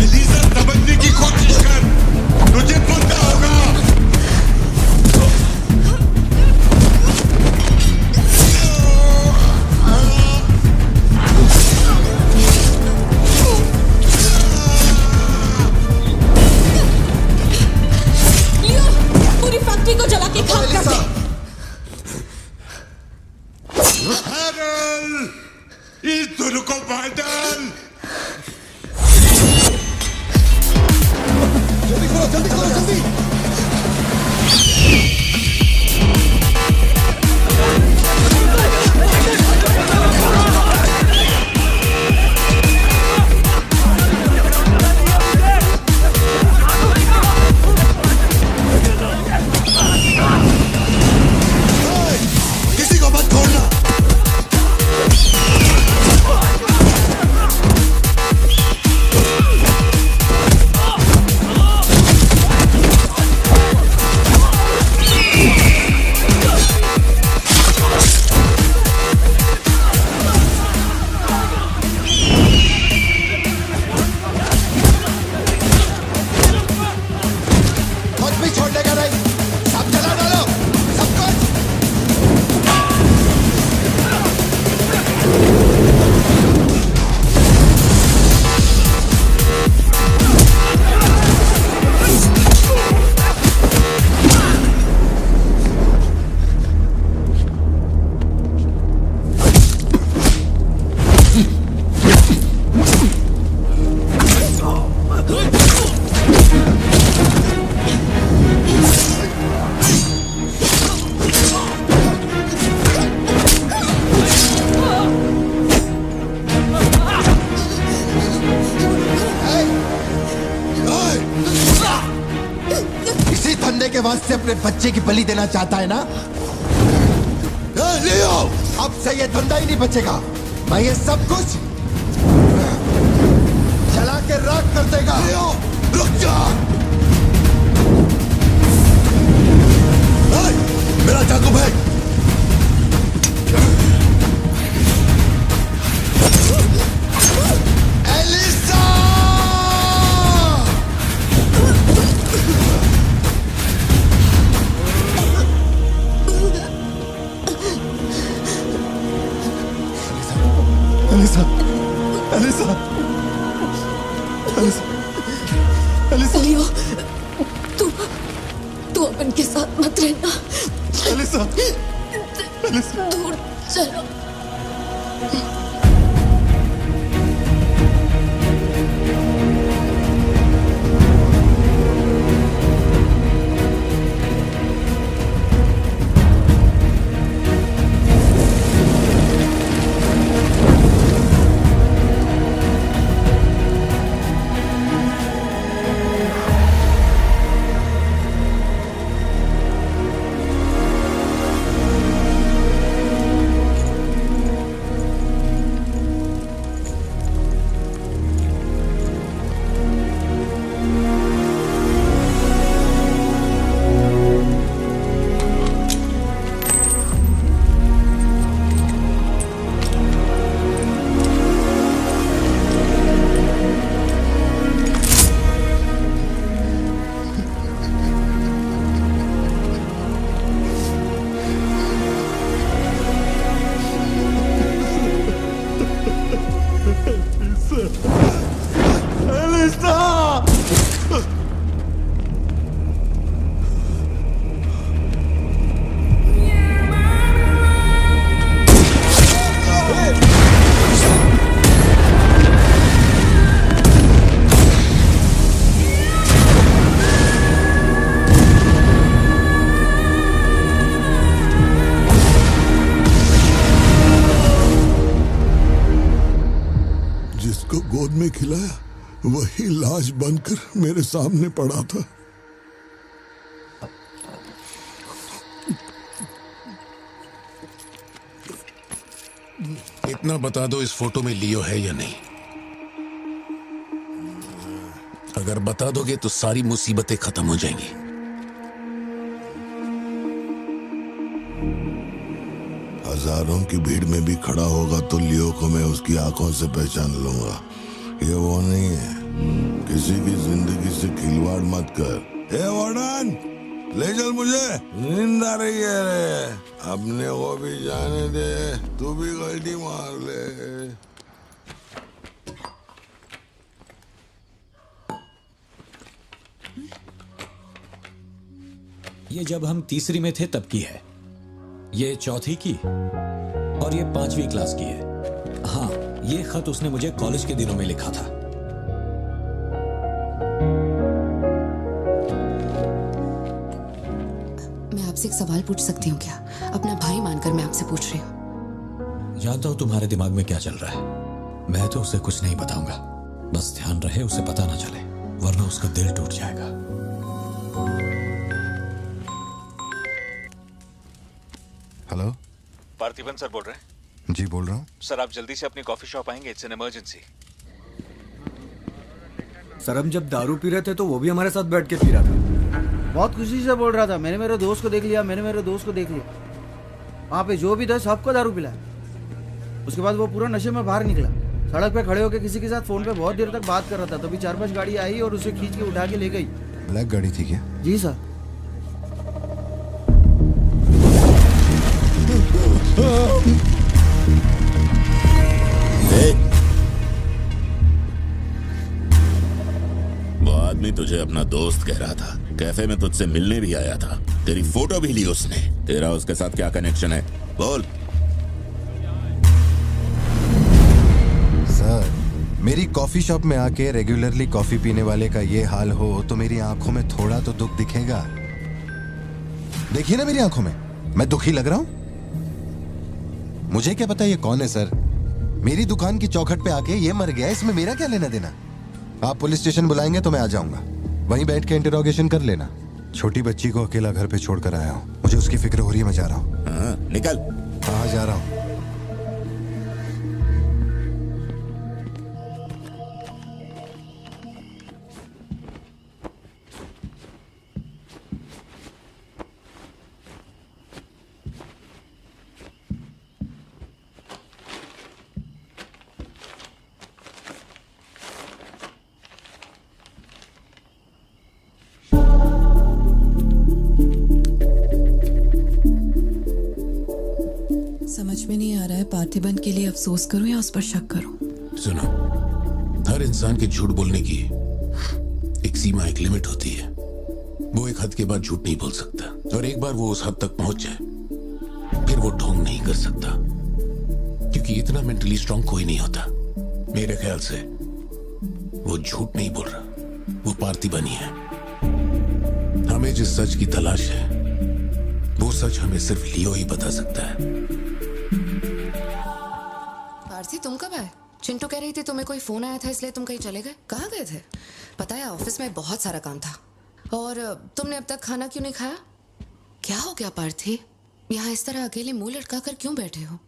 एलिसा, समझने की कोशिश कर, तुझे पता होगा। लियो, पूरी फैक्ट्री को जला के खाक कर दे। हैरल, इस दोनों को बाहर डाल। जल्दी करो, जल्दी करो, जल्दी। किसी को मत छोड़ना। कुछ भी छोड़ने का नहीं, सब जला डालो, सब कुछ। इसी धंधे के वास्ते अपने बच्चे की बलि देना चाहता है ना? लियो, अब से ये धंधा ही नहीं बचेगा। मैं ये सब कुछ जला के राख कर देगा। लियो, रुक जा। मेरा चाकू फेंक। Elisa! Elisa, Elisa, Elisa, Elisa. Leo, तू अपन के साथ मत रहना। एलिसा, एलिसा, दूर चलो। जिसको गोद में खिलाया वही लाश बनकर मेरे सामने पड़ा था। इतना बता दो, इस फोटो में लियो है या नहीं? अगर बता दोगे तो सारी मुसीबतें खत्म हो जाएंगी। हजारों की भीड़ में भी खड़ा होगा तो लियो को मैं उसकी आंखों से पहचान लूंगा। ये वो नहीं है। किसी की जिंदगी से खिलवाड़ मत कर। ए वार्डन, ले चल मुझे, नींद आ रही है रे। अपने को भी जाने दे, तू भी गलती मार ले। ये जब हम तीसरी में थे तब की है, ये चौथी की और ये 5वीं क्लास की है। हाँ, ये खत उसने मुझे कॉलेज के दिनों में लिखा था। मैं आपसे एक सवाल पूछ सकती हूँ क्या? अपना भाई मानकर मैं आपसे पूछ रही हूँ। जानता हूं तुम्हारे दिमाग में क्या चल रहा है। मैं तो उसे कुछ नहीं बताऊंगा, बस ध्यान रहे उसे पता ना चले, वरना उसका दिल टूट जाएगा। हेलो, पार्थिबन सर बोल रहे हैं? जी बोल रहा हूँ। सर आप जल्दी से अपनी कॉफी शॉप आएंगे? It's an emergency. सर हम जब दारू पी रहे थे तो वो भी हमारे साथ बैठ के पी रहा था। बहुत खुशी से बोल रहा था, मैंने मेरे दोस्त को देख लिया, मैंने मेरे दोस्त को देख लिया। वहाँ पे जो भी था सबको दारू पिलाया। उसके बाद वो पूरा नशे में बाहर निकला, सड़क पे खड़े होकर किसी के साथ फोन पे बहुत देर तक बात कर रहा था। तभी 4-5 गाड़ी आई और उसे खींच के उठा के ले गई। ब्लैक गाड़ी थी क्या? जी सर। वो आदमी तुझे अपना दोस्त कह रहा था, कैफे में तुझसे मिलने भी आया था, तेरी फोटो भी ली उसने। तेरा उसके साथ क्या कनेक्शन है, बोल। सर, मेरी कॉफी शॉप में आके रेगुलरली कॉफी पीने वाले का ये हाल हो तो मेरी आंखों में थोड़ा तो दुख दिखेगा। देखिए ना मेरी आंखों में, मैं दुखी लग रहा हूं? मुझे क्या पता ये कौन है सर। मेरी दुकान की चौखट पे आके ये मर गया, इसमें मेरा क्या लेना देना। आप पुलिस स्टेशन बुलाएंगे तो मैं आ जाऊंगा, वहीं बैठ के इंटरोगेशन कर लेना। छोटी बच्ची को अकेला घर पे छोड़कर आया हूँ, मुझे उसकी फिक्र हो रही है। मैं जा रहा हूँ। निकल। हाँ जा रहा हूँ। समझ में नहीं आ रहा है पार्थिबन के लिए अफसोस करूं या उस पर शक करूं। सुनो, हर इंसान के झूठ बोलने की एक सीमा, एक लिमिट होती है। वो एक हद के बाद झूठ नहीं बोल सकता, और एक बार वो उस हद तक पहुंच जाए फिर वो ढोंग नहीं कर सकता, क्योंकि इतना मेंटली स्ट्रांग कोई नहीं होता। मेरे ख्याल से वो झूठ नहीं बोल रहा, वो पार्थिबन ही है। हमें जिस सच की तलाश है वो सच हमें सिर्फ लियो ही बता सकता है। पार्थी, तुम कब आए? चिंटू कह रही थी तुम्हें कोई फोन आया था इसलिए तुम कहीं चले गए। कहाँ गए थे? पता है ऑफिस में बहुत सारा काम था। और तुमने अब तक खाना क्यों नहीं खाया? क्या हो गया पार्थी? यहाँ इस तरह अकेले मुंह लटका कर क्यों बैठे हो?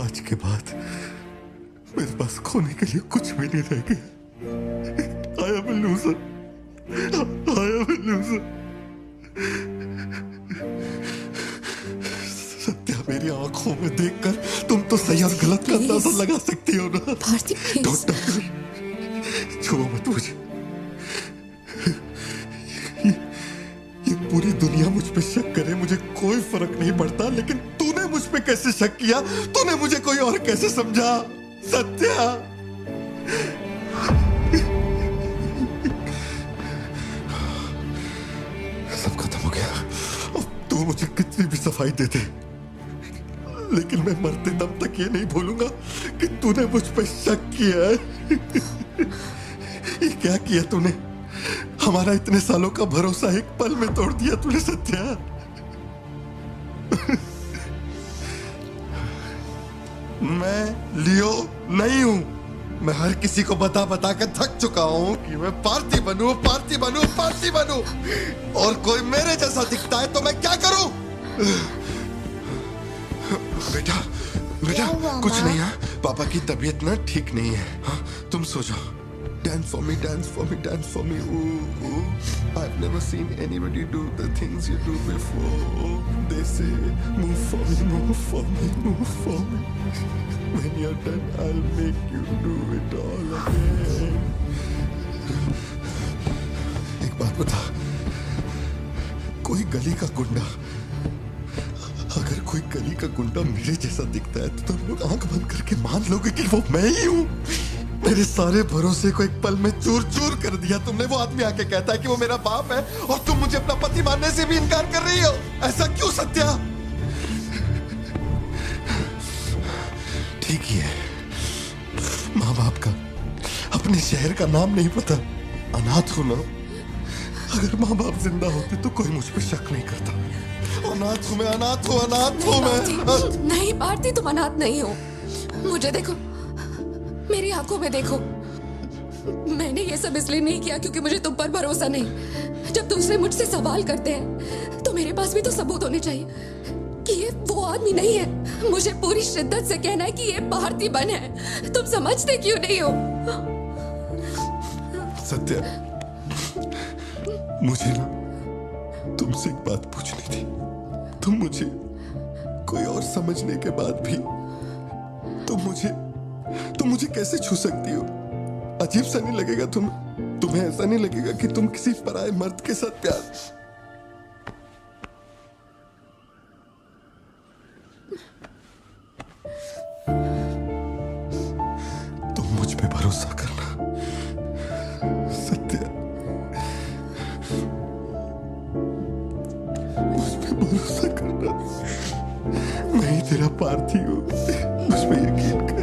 आज के बाद मेरे पास खोने के लिए कुछ भी नहीं रह गया। I am a loser. I am a loser. Satya, मेरी आंखों में देखकर तुम तो सही और गलत का अंदाजा लगा सकती हो ना। भारती डॉक्टर छुओ मत मुझे। ये पूरी दुनिया मुझ पे शक करे, मुझे कोई फर्क नहीं पड़ता, लेकिन तूने मुझ पे कैसे शक किया? तूने मुझे कोई और कैसे समझा? सत्या, सब खत्म हो गया। अब तू मुझे कितनी भी सफाई दे दे, लेकिन मैं मरते दम तक ये नहीं भूलूंगा कि तूने मुझ पे शक किया है। ये क्या किया तूने? हमारा इतने सालों का भरोसा एक पल में तोड़ दिया तूने सत्या। मैं लियो नहीं हूं। मैं हर किसी को बता बता कर थक चुका हूं कि मैं पार्टी बनूं, पार्टी बनूं, पार्टी बनूं, और कोई मेरे जैसा दिखता है तो मैं क्या करूं? बेटा बेटा कुछ नहीं है, पापा की तबीयत ना ठीक नहीं है। हाँ, तुम सो जाओ। Dance for me, dance for me, dance for me. Ooh, ooh. I've never seen anybody do the things you do before. They say, move for me, move for me, move for me. When you're done, I'll make you do it all again. एक बात बता, कोई गली का गुंडा, अगर कोई गली का गुंडा मेरे जैसा दिखता है तो तुम लोग आंख बंद करके मान लोगे कि वो मैं ही हूं? मेरे सारे भरोसे को एक पल में चूर चूर कर दिया तुमने। वो आदमी आके कहता है कि वो मेरा बाप है और तुम मुझे अपना पति मानने से भी इनकार कर रही हो। ऐसा क्यों सत्या? ठीक ही है, माँ बाप का अपने शहर का नाम नहीं पता, अनाथ हो ना। अगर माँ बाप जिंदा होते तो कोई मुझ पे शक नहीं करता। अनाथ हूं मैं, अनाथ हूं, अनाथ हूं मैं। नहीं भारती, तुम अनाथ नहीं हो। मुझे देखो, मेरी आंखों में देखो। मैंने ये सब इसलिए नहीं किया क्योंकि मुझे तुम पर भरोसा नहीं। जब दूसरे मुझसे सवाल करते हैं तो मेरे पास भी तो सबूत होने चाहिए कि ये वो आदमी नहीं है। मुझे पूरी शिद्दत से कहना है कि ये पार्थिबन है। तुम समझते क्यों नहीं हो? सत्या, मुझे ना तुमसे एक बात पूछनी थी। तुम मुझे कोई और समझने के बाद भी तुम मुझे कैसे छू सकती हो? अजीब सा नहीं लगेगा तुम्हें ऐसा नहीं लगेगा कि तुम किसी पराये मर्द के साथ प्यार? तुम मुझ पे भरोसा करना सत्या, मुझ पे भरोसा करना। मैं ही तेरा पार्थी हूं, मुझ पे यकीन कर।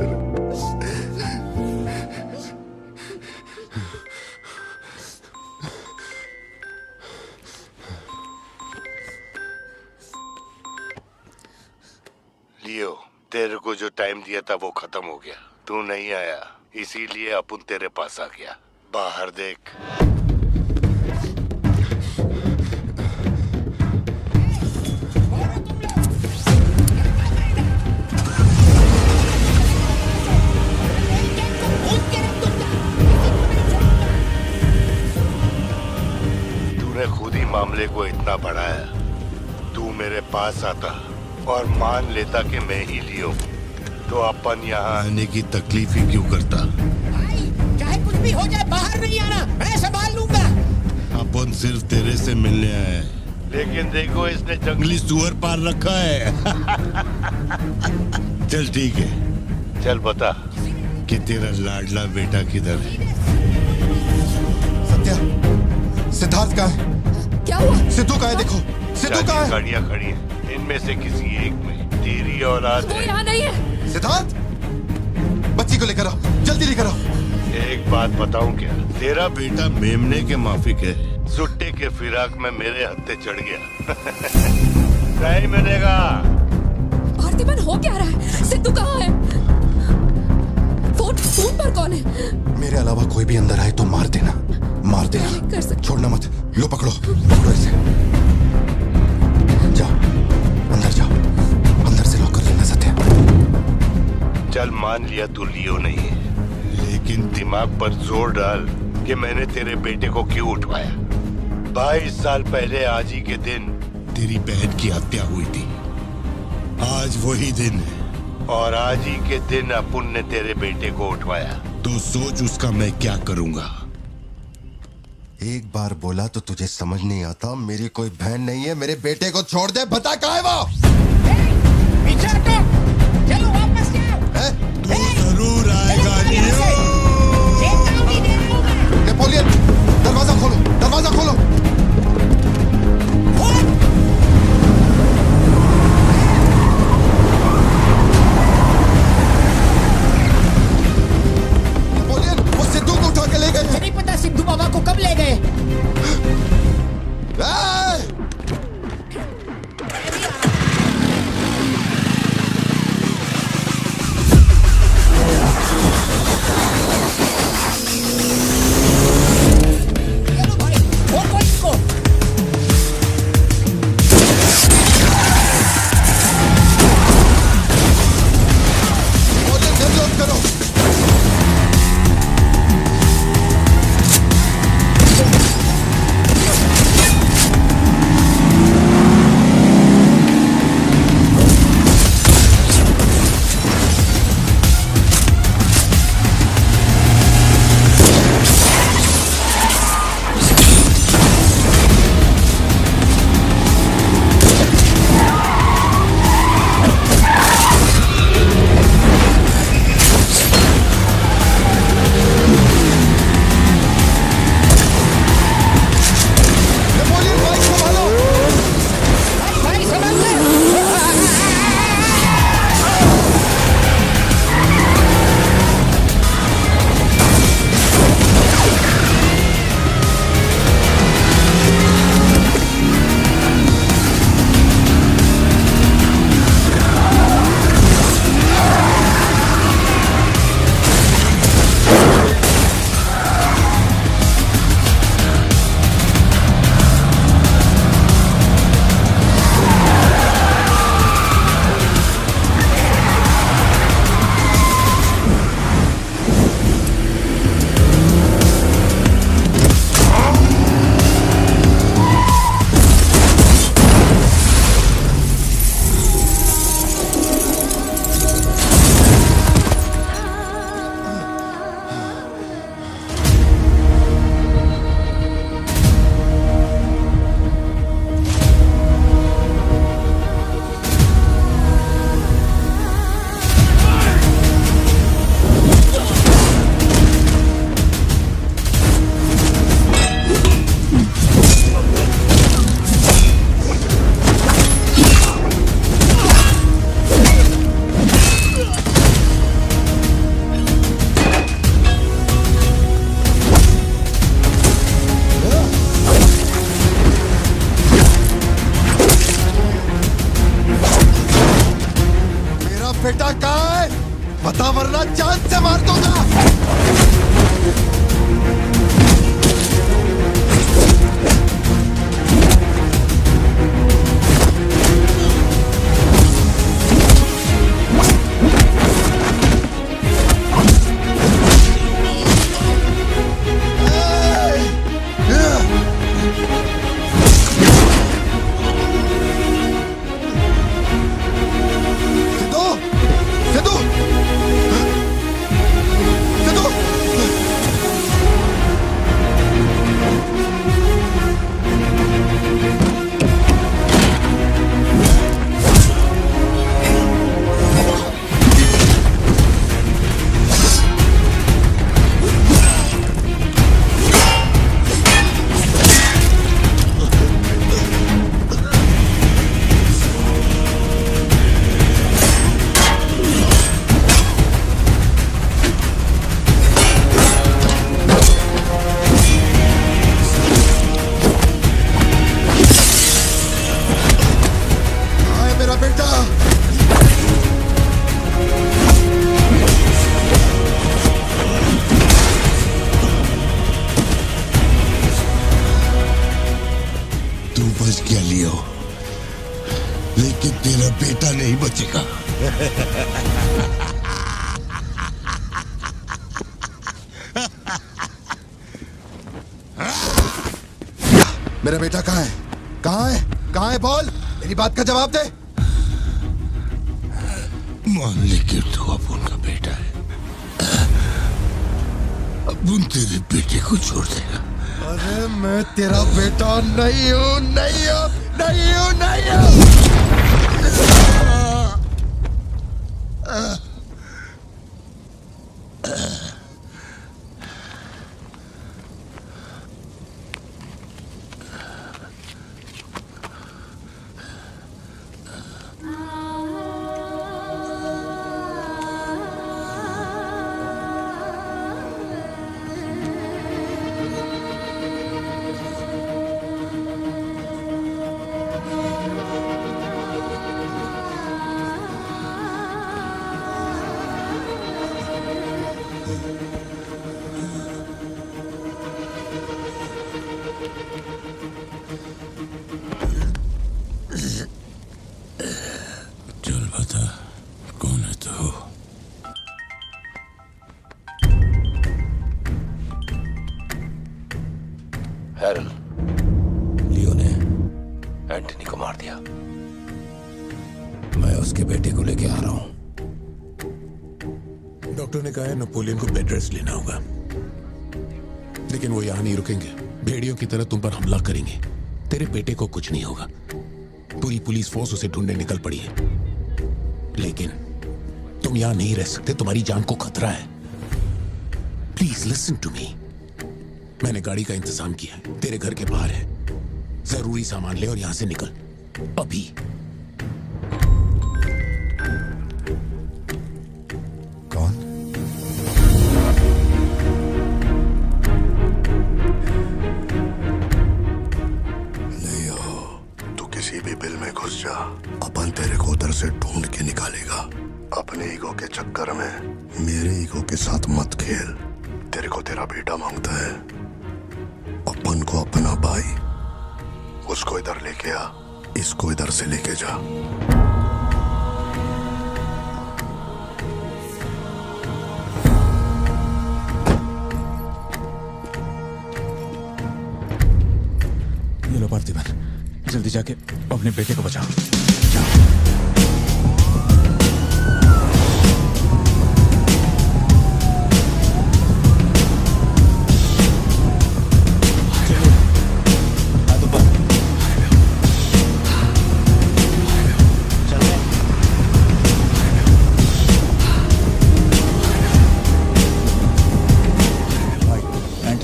लियो, तेरे को जो टाइम दिया था वो खत्म हो गया। तू नहीं आया, इसीलिए अपन तेरे पास आ गया। बाहर देख। तूने खुद ही मामले को इतना बढ़ाया। तू मेरे पास आता और मान लेता कि मैं ही लियो, तो अपन यहाँ आने की तकलीफ ही क्यों करता? चाहे कुछ भी हो जाए, बाहर नहीं आना, मैं संभाल लूंगा। अपन सिर्फ तेरे से मिलने आए, लेकिन देखो इसने जंगली सुअर पाल रखा है। चल ठीक है, चल बता कि तेरा लाडला बेटा किधर है? सत्या, सिद्धार्थ कहाँ है? क्या हुआ? सिद्धू कहाँ है? देखो सिद्धू कहाँ है? गाड़ियाँ खड़ी हैं, इनमें से किसी एक में तेरी औलाद वो यहाँ नहीं है। सिद्धार्थ, बच्ची को लेकर आओ, जल्दी लेकर आओ। एक बात बताऊं क्या? तेरा बेटा मेमने के माफिक है। सुट्टे के फिराक में मेरे हत्थे चढ़ गया। नहीं मिलेगा। पार्थिबन हो क्या रहा है? सिद्धू कहाँ है? फोन पर कौन है? मेरे अलावा कोई भी अंदर आए तो मार देना, मार देना, छोड़ना मत। लो पकड़ो, पकड़ो इसे। जाओ अंदर, जाओ अंदर से लॉक कर लेना सत्या। चल मान लिया तू लियो नहीं है, लेकिन दिमाग पर जोर डाल कि मैंने तेरे बेटे को क्यों उठवाया। 22 साल पहले आज ही के दिन तेरी बहन की हत्या हुई थी। आज वही दिन है और आज ही के दिन अपुन ने तेरे बेटे को उठवाया, तो सोच उसका मैं क्या करूंगा। एक बार बोला तो तुझे समझ नहीं आता? मेरी कोई बहन नहीं है, मेरे बेटे को छोड़ दे। बता कहाँ है वो? पीछे हटो, चलो वापस जाओ। तू जरूर आएगा लियो। नेपोलियन, दरवाजा खोलो, दरवाजा खोलो। नेपोलियन, वो सिद्धू को उठा के ले गए। नहीं पता सिद्धू बाबा को कब ले गए। बेटा कहाँ है? बता वरना जान से मार दूंगा। लेकिन तेरा बेटा नहीं बचेगा। मेरा बेटा कहाँ है? कहाँ है? कहाँ है? बोल, मेरी बात का जवाब दे। मान ली कि तू अपुन का बेटा है, अपुन तेरे बेटे को छोड़ देगा। अरे मैं तेरा बेटा नहीं हूँ, नहीं हूँ, नहीं हूँ, नहीं हूँ। चल बता, कौन है तू? हैरल, लियो ने एंटनी को मार दिया। मैं उसके बेटे को लेके आ रहा हूं। डॉक्टर ने कहा है नेपोलियन को बेड रेस्ट लेना होगा, लेकिन वो यहां नहीं रुकेंगे। भेड़ियों की तरह तुम पर हमला करेंगे। तेरे बेटे को कुछ नहीं होगा। पूरी पुलिस फोर्स उसे ढूंढने निकल पड़ी है, लेकिन तुम यहां नहीं रह सकते। तुम्हारी जान को खतरा है। Please listen to me. मैंने गाड़ी का इंतजाम किया है, तेरे घर के बाहर है। जरूरी सामान ले और यहां से निकल अभी। कौन? लियो, तू किसी भी बिल में घुस जा, अपन तेरे को उधर से ढूंढ के निकालेगा। अपने ईगो के चक्कर में मेरे ईगो के साथ मत खेल। तेरे को तेरा बेटा मांगता है, अपन को अपना भाई। उसको इधर लेके आ, इसको इधर से लेके जा। ये लो पार्थिवन, जल्दी जाके अपने बेटे को बचाओ।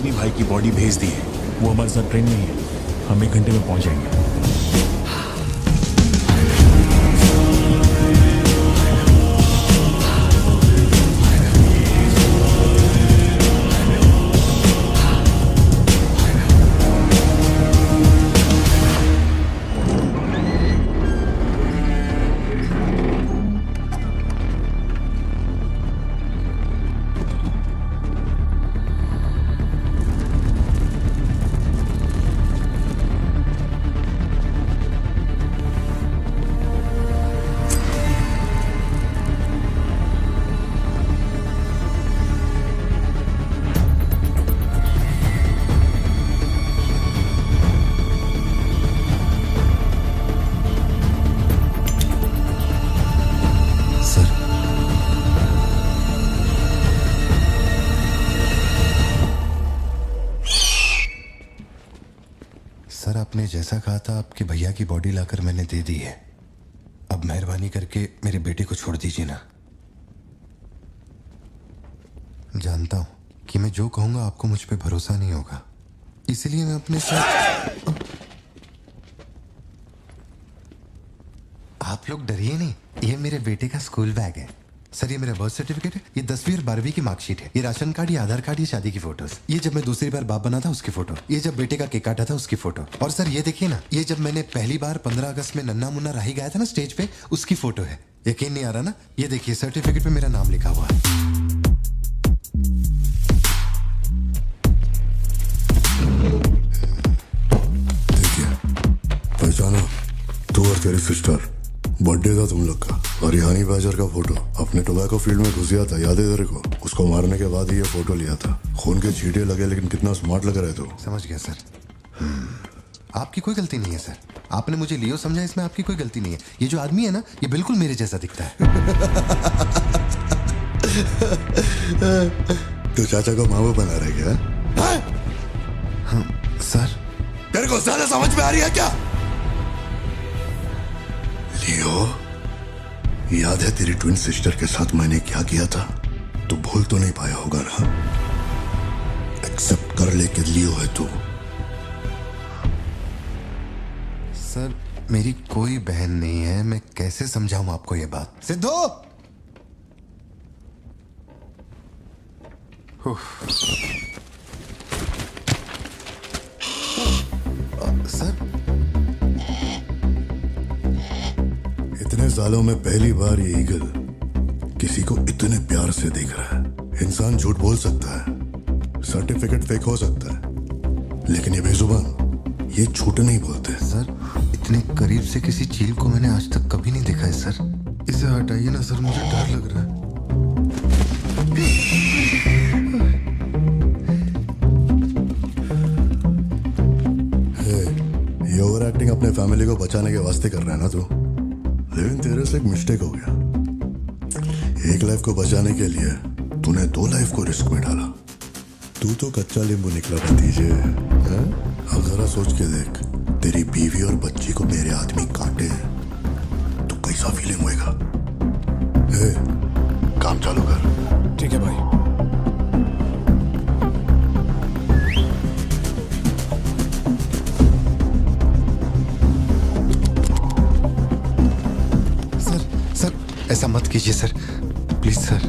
भाई की बॉडी भेज दी है, वो हमारे साथ ट्रेन में ही है। हम 1 घंटे में पहुंच जाएंगे। सर, आपने जैसा कहा था आपके भैया की बॉडी लाकर मैंने दे दी है। अब मेहरबानी करके मेरे बेटे को छोड़ दीजिए ना। जानता हूं कि मैं जो कहूंगा आपको मुझ पे भरोसा नहीं होगा, इसलिए मैं अपने साथ। आप लोग डरिए नहीं, ये मेरे बेटे का स्कूल बैग है। सर, ये मेरा बर्थ सर्टिफिकेट है, ये 10वीं और 12वीं की मार्कशीट है, ये राशन कार्ड, ये आधार कार्ड, ये शादी की फोटोज, ये जब मैं दूसरी बार बाप बना था उसकी फोटो, ये जब बेटे का केक काटा था उसकी फोटो, और सर ये देखिए ना, ये जब मैंने पहली बार 15 अगस्त में नन्ना मुन्ना राही गाया था ना स्टेज पे, उसकी फोटो है। यकीन नहीं आ रहा ना? ये देखिए सर्टिफिकेट पे मेरा नाम लिखा हुआ है। देखिए, पहचाना? तू और तेरी सिस्टर, बर्थडे था तुम लोग का, और ये हनी बैजर का फोटो। अपने टोबैको फील्ड में घुस गया था, याद है तेरे को? उसको मारने के बाद ही ये फोटो लिया था। खून के छींटे लगे, लेकिन कितना स्मार्ट लग रहा है तू। समझ गया सर। आपकी कोई गलती नहीं है सर। आपने मुझे लियो समझा, इसमें आपकी कोई गलती नहीं है। ये जो आदमी है ना, ये बिल्कुल मेरे जैसा दिखता है। तो चाचा को मामू बना रहे क्या? हाँ, सर। तेरे को ज्यादा समझ में आ रही है क्या? लियो, याद है तेरी ट्विन सिस्टर के साथ मैंने क्या किया था? तू भूल तो नहीं पाया होगा ना? एक्सेप्ट कर ले कि लियो है तू। सर, मेरी कोई बहन नहीं है, मैं कैसे समझाऊं आपको ये बात? सिद्धू! सर, इतने सालों में पहली बार ये ईगल किसी को इतने प्यार से देख रहा है। इंसान झूठ बोल सकता है, सर्टिफिकेट फेक हो सकता है, लेकिन ये बेजुबान, ये झूठ नहीं बोलते। सर, इतने करीब से किसी चील को मैंने आज तक कभी नहीं देखा है सर। इसे हटाइए ना सर, मुझे डर लग रहा है। ये ओवर एक्टिंग अपने फैमिली को बचाने के वास्ते कर रहा है ना तू, लेकिन तेरे से एक मिस्टेक हो गया। एक लाइफ को बचाने के लिए तूने 2 लाइफ को रिस्क में डाला। तू तो कच्चा नींबू निकला भतीजे। अब जरा सोच के देख, तेरी बीवी और बच्ची को मेरे आदमी काटे तो कैसा फीलिंग होएगा? काम चालू कर। ठीक है भाई। सर, ऐसा मत कीजिए सर, प्लीज सर।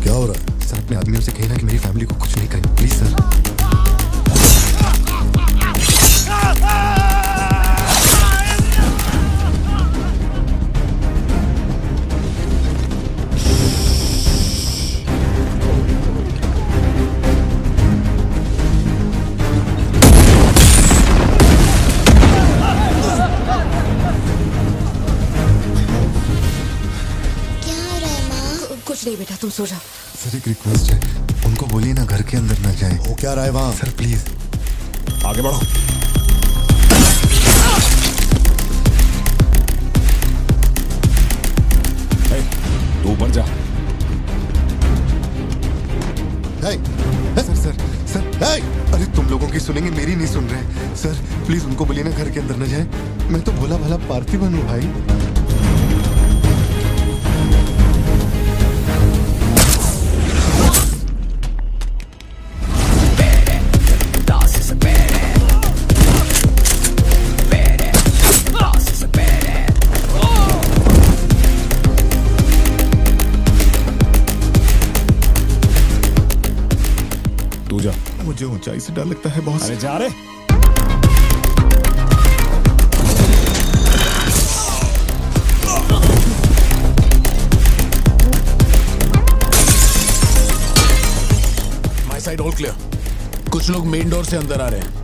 क्या हो रहा है? सर, अपने आदमियों से कहना कि मेरी फैमिली को कुछ नहीं करें, प्लीज सर। कुछ नहीं बेटा, तुम सो जाओ। सर, एक रिक्वेस्ट है, उनको बोलिए ना घर के अंदर ना जाए। हो क्या रहा है वहां? सर प्लीज आगे बढ़ो। तू ऊपर जा। सर सर सर, अरे तुम लोगों की सुनेंगे, मेरी नहीं सुन रहे। सर प्लीज उनको बोलिए ना घर के अंदर ना जाए। मैं तो भोला भाला पार्थिवन हूँ भाई। मुझे ऊंचाई से डर लगता है बॉस। अरे जा रे। My side all clear. कुछ लोग मेन डोर से अंदर आ रहे हैं।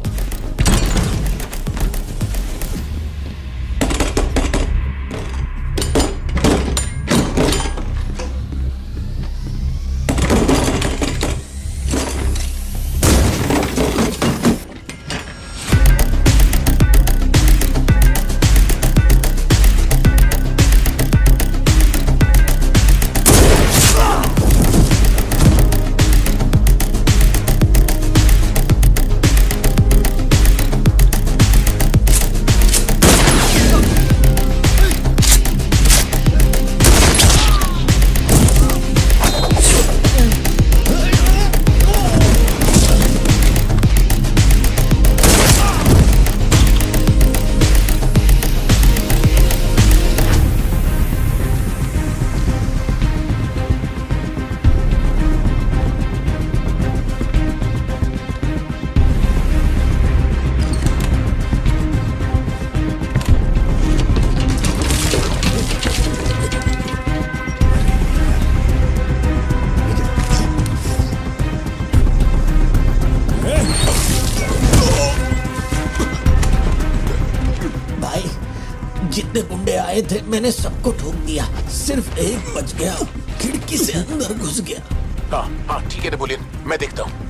जितने गुंडे आए थे मैंने सबको ठोक दिया, सिर्फ एक बच गया, खिड़की से अंदर घुस गया। हाँ ठीक है नेपोलियन, मैं देखता हूँ।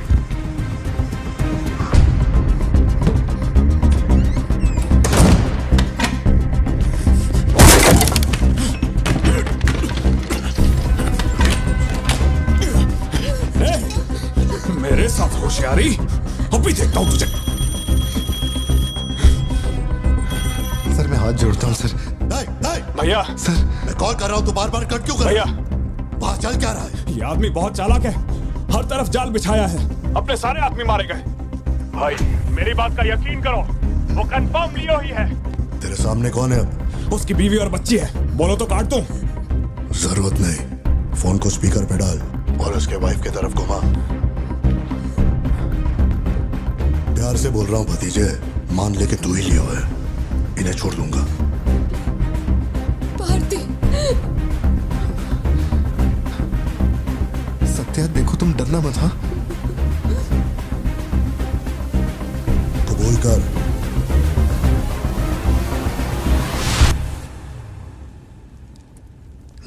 मेरे साथ होशियारी, अभी देखता हूँ तुझे। सर मैं हाथ जोड़ता हूँ सर। भैया सर मैं कॉल कर रहा हूँ तो बार बार कट क्यों कर भैया, बाहर चल क्या रहा है? ये आदमी बहुत चालाक है, हर तरफ जाल बिछाया है, अपने सारे आदमी मारे गए। भाई मेरी बात का यकीन करो, वो कंफर्म लियो ही है। तेरे सामने कौन है अब? उसकी बीवी और बच्ची है, बोलो तो काट दूं। जरूरत नहीं, फोन को स्पीकर पे डाल और उसके वाइफ की तरफ घुमा। प्यार से बोल रहा हूँ भतीजे, मान ले कि तू ही लियो है, इन्हें छोड़ दूंगा। भारती, सत्या देखो तुम डरना मत। हाँ तो बोल कर।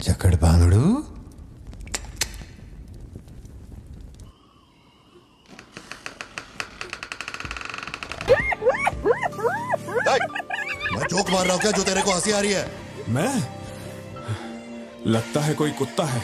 जकड़ बांगड़ू। मैं जोक मार रहा हूँ क्या जो तेरे को हंसी आ रही है? मैं? लगता है कोई कुत्ता है।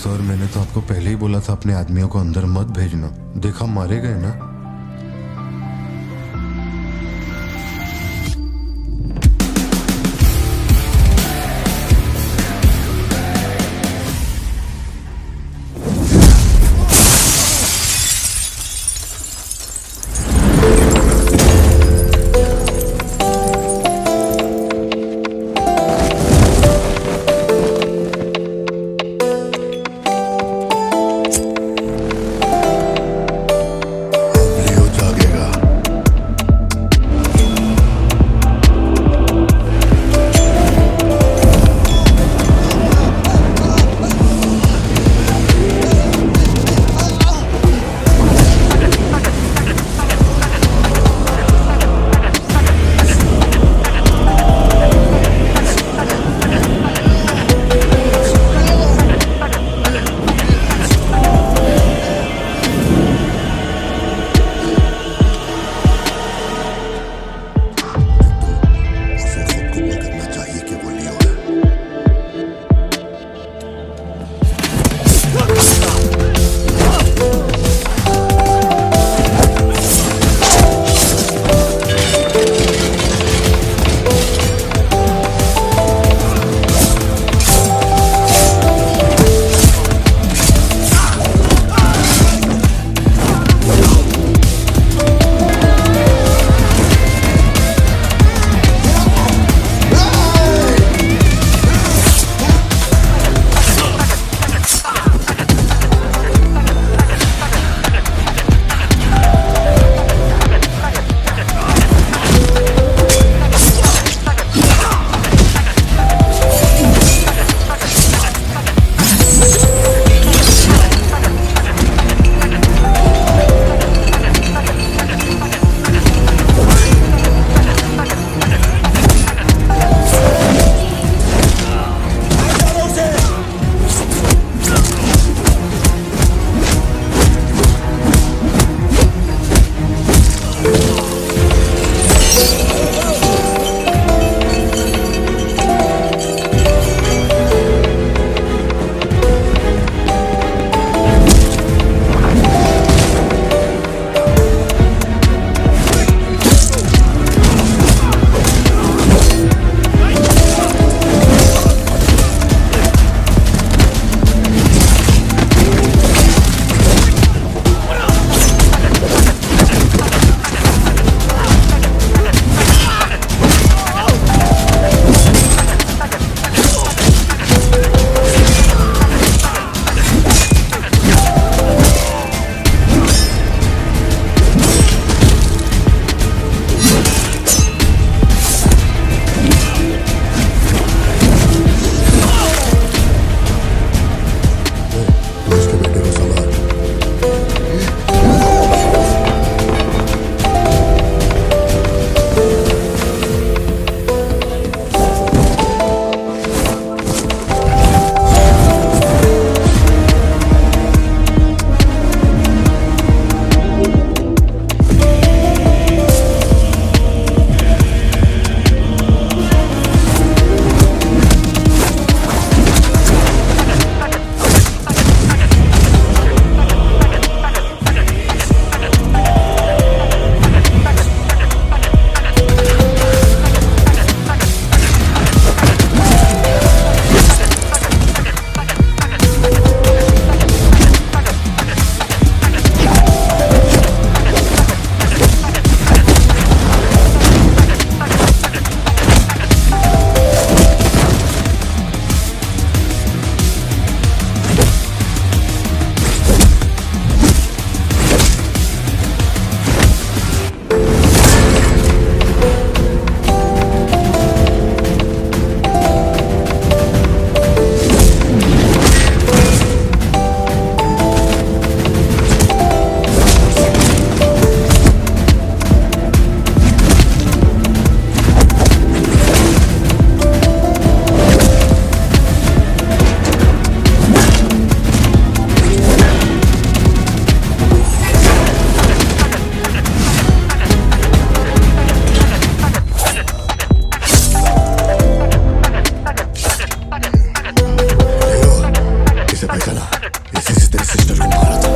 सर मैंने तो आपको पहले ही बोला था अपने आदमियों को अंदर मत भेजना, देखा मारे गए ना। पैसे से तेरी सिस्टर को मारा था।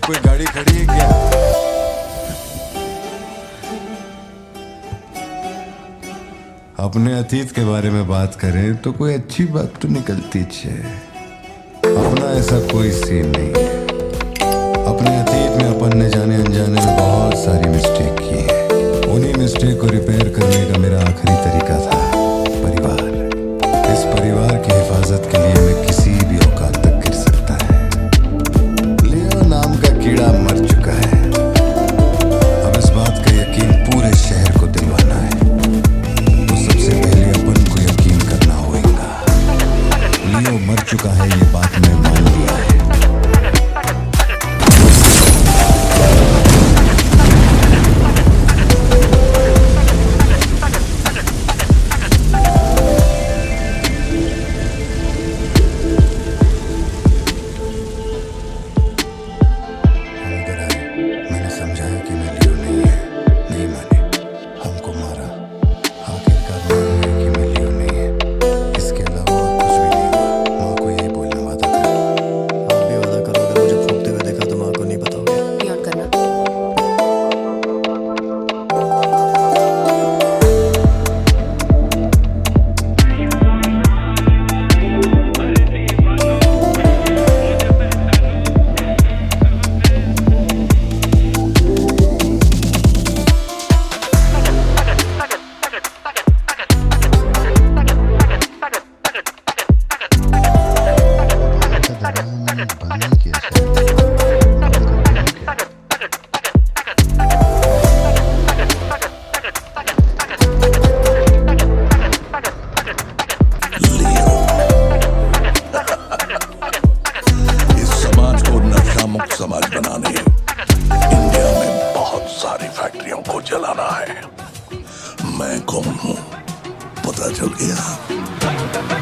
कोई गाड़ी खड़ी है क्या? अपने अतीत के बारे में बात करें तो कोई अच्छी बात तो निकलती है। अपना ऐसा कोई सीन नहीं है। अपने अतीत में अपन ने जाने अनजाने में बहुत सारी मिस्टेक की है। उन्हीं मिस्टेक को रिपेयर करने का मेरा आखिरी तरीका था परिवार। इस परिवार की हिफाजत के लिए मैं किसी भी औकात तक गिर सकता है। लियो नाम का कीड़ा मर चुका है। अब इस बात का यकीन पूरे शहर को दिलवाना है। तो सबसे पहले अपन को यकीन करना होगा। लियो मर चुका है, ये बात मैं मान लिया है। समाज बनाने इंडिया में बहुत सारी फैक्ट्रियों को जलाना है। मैं कौन हूं पता चल गया?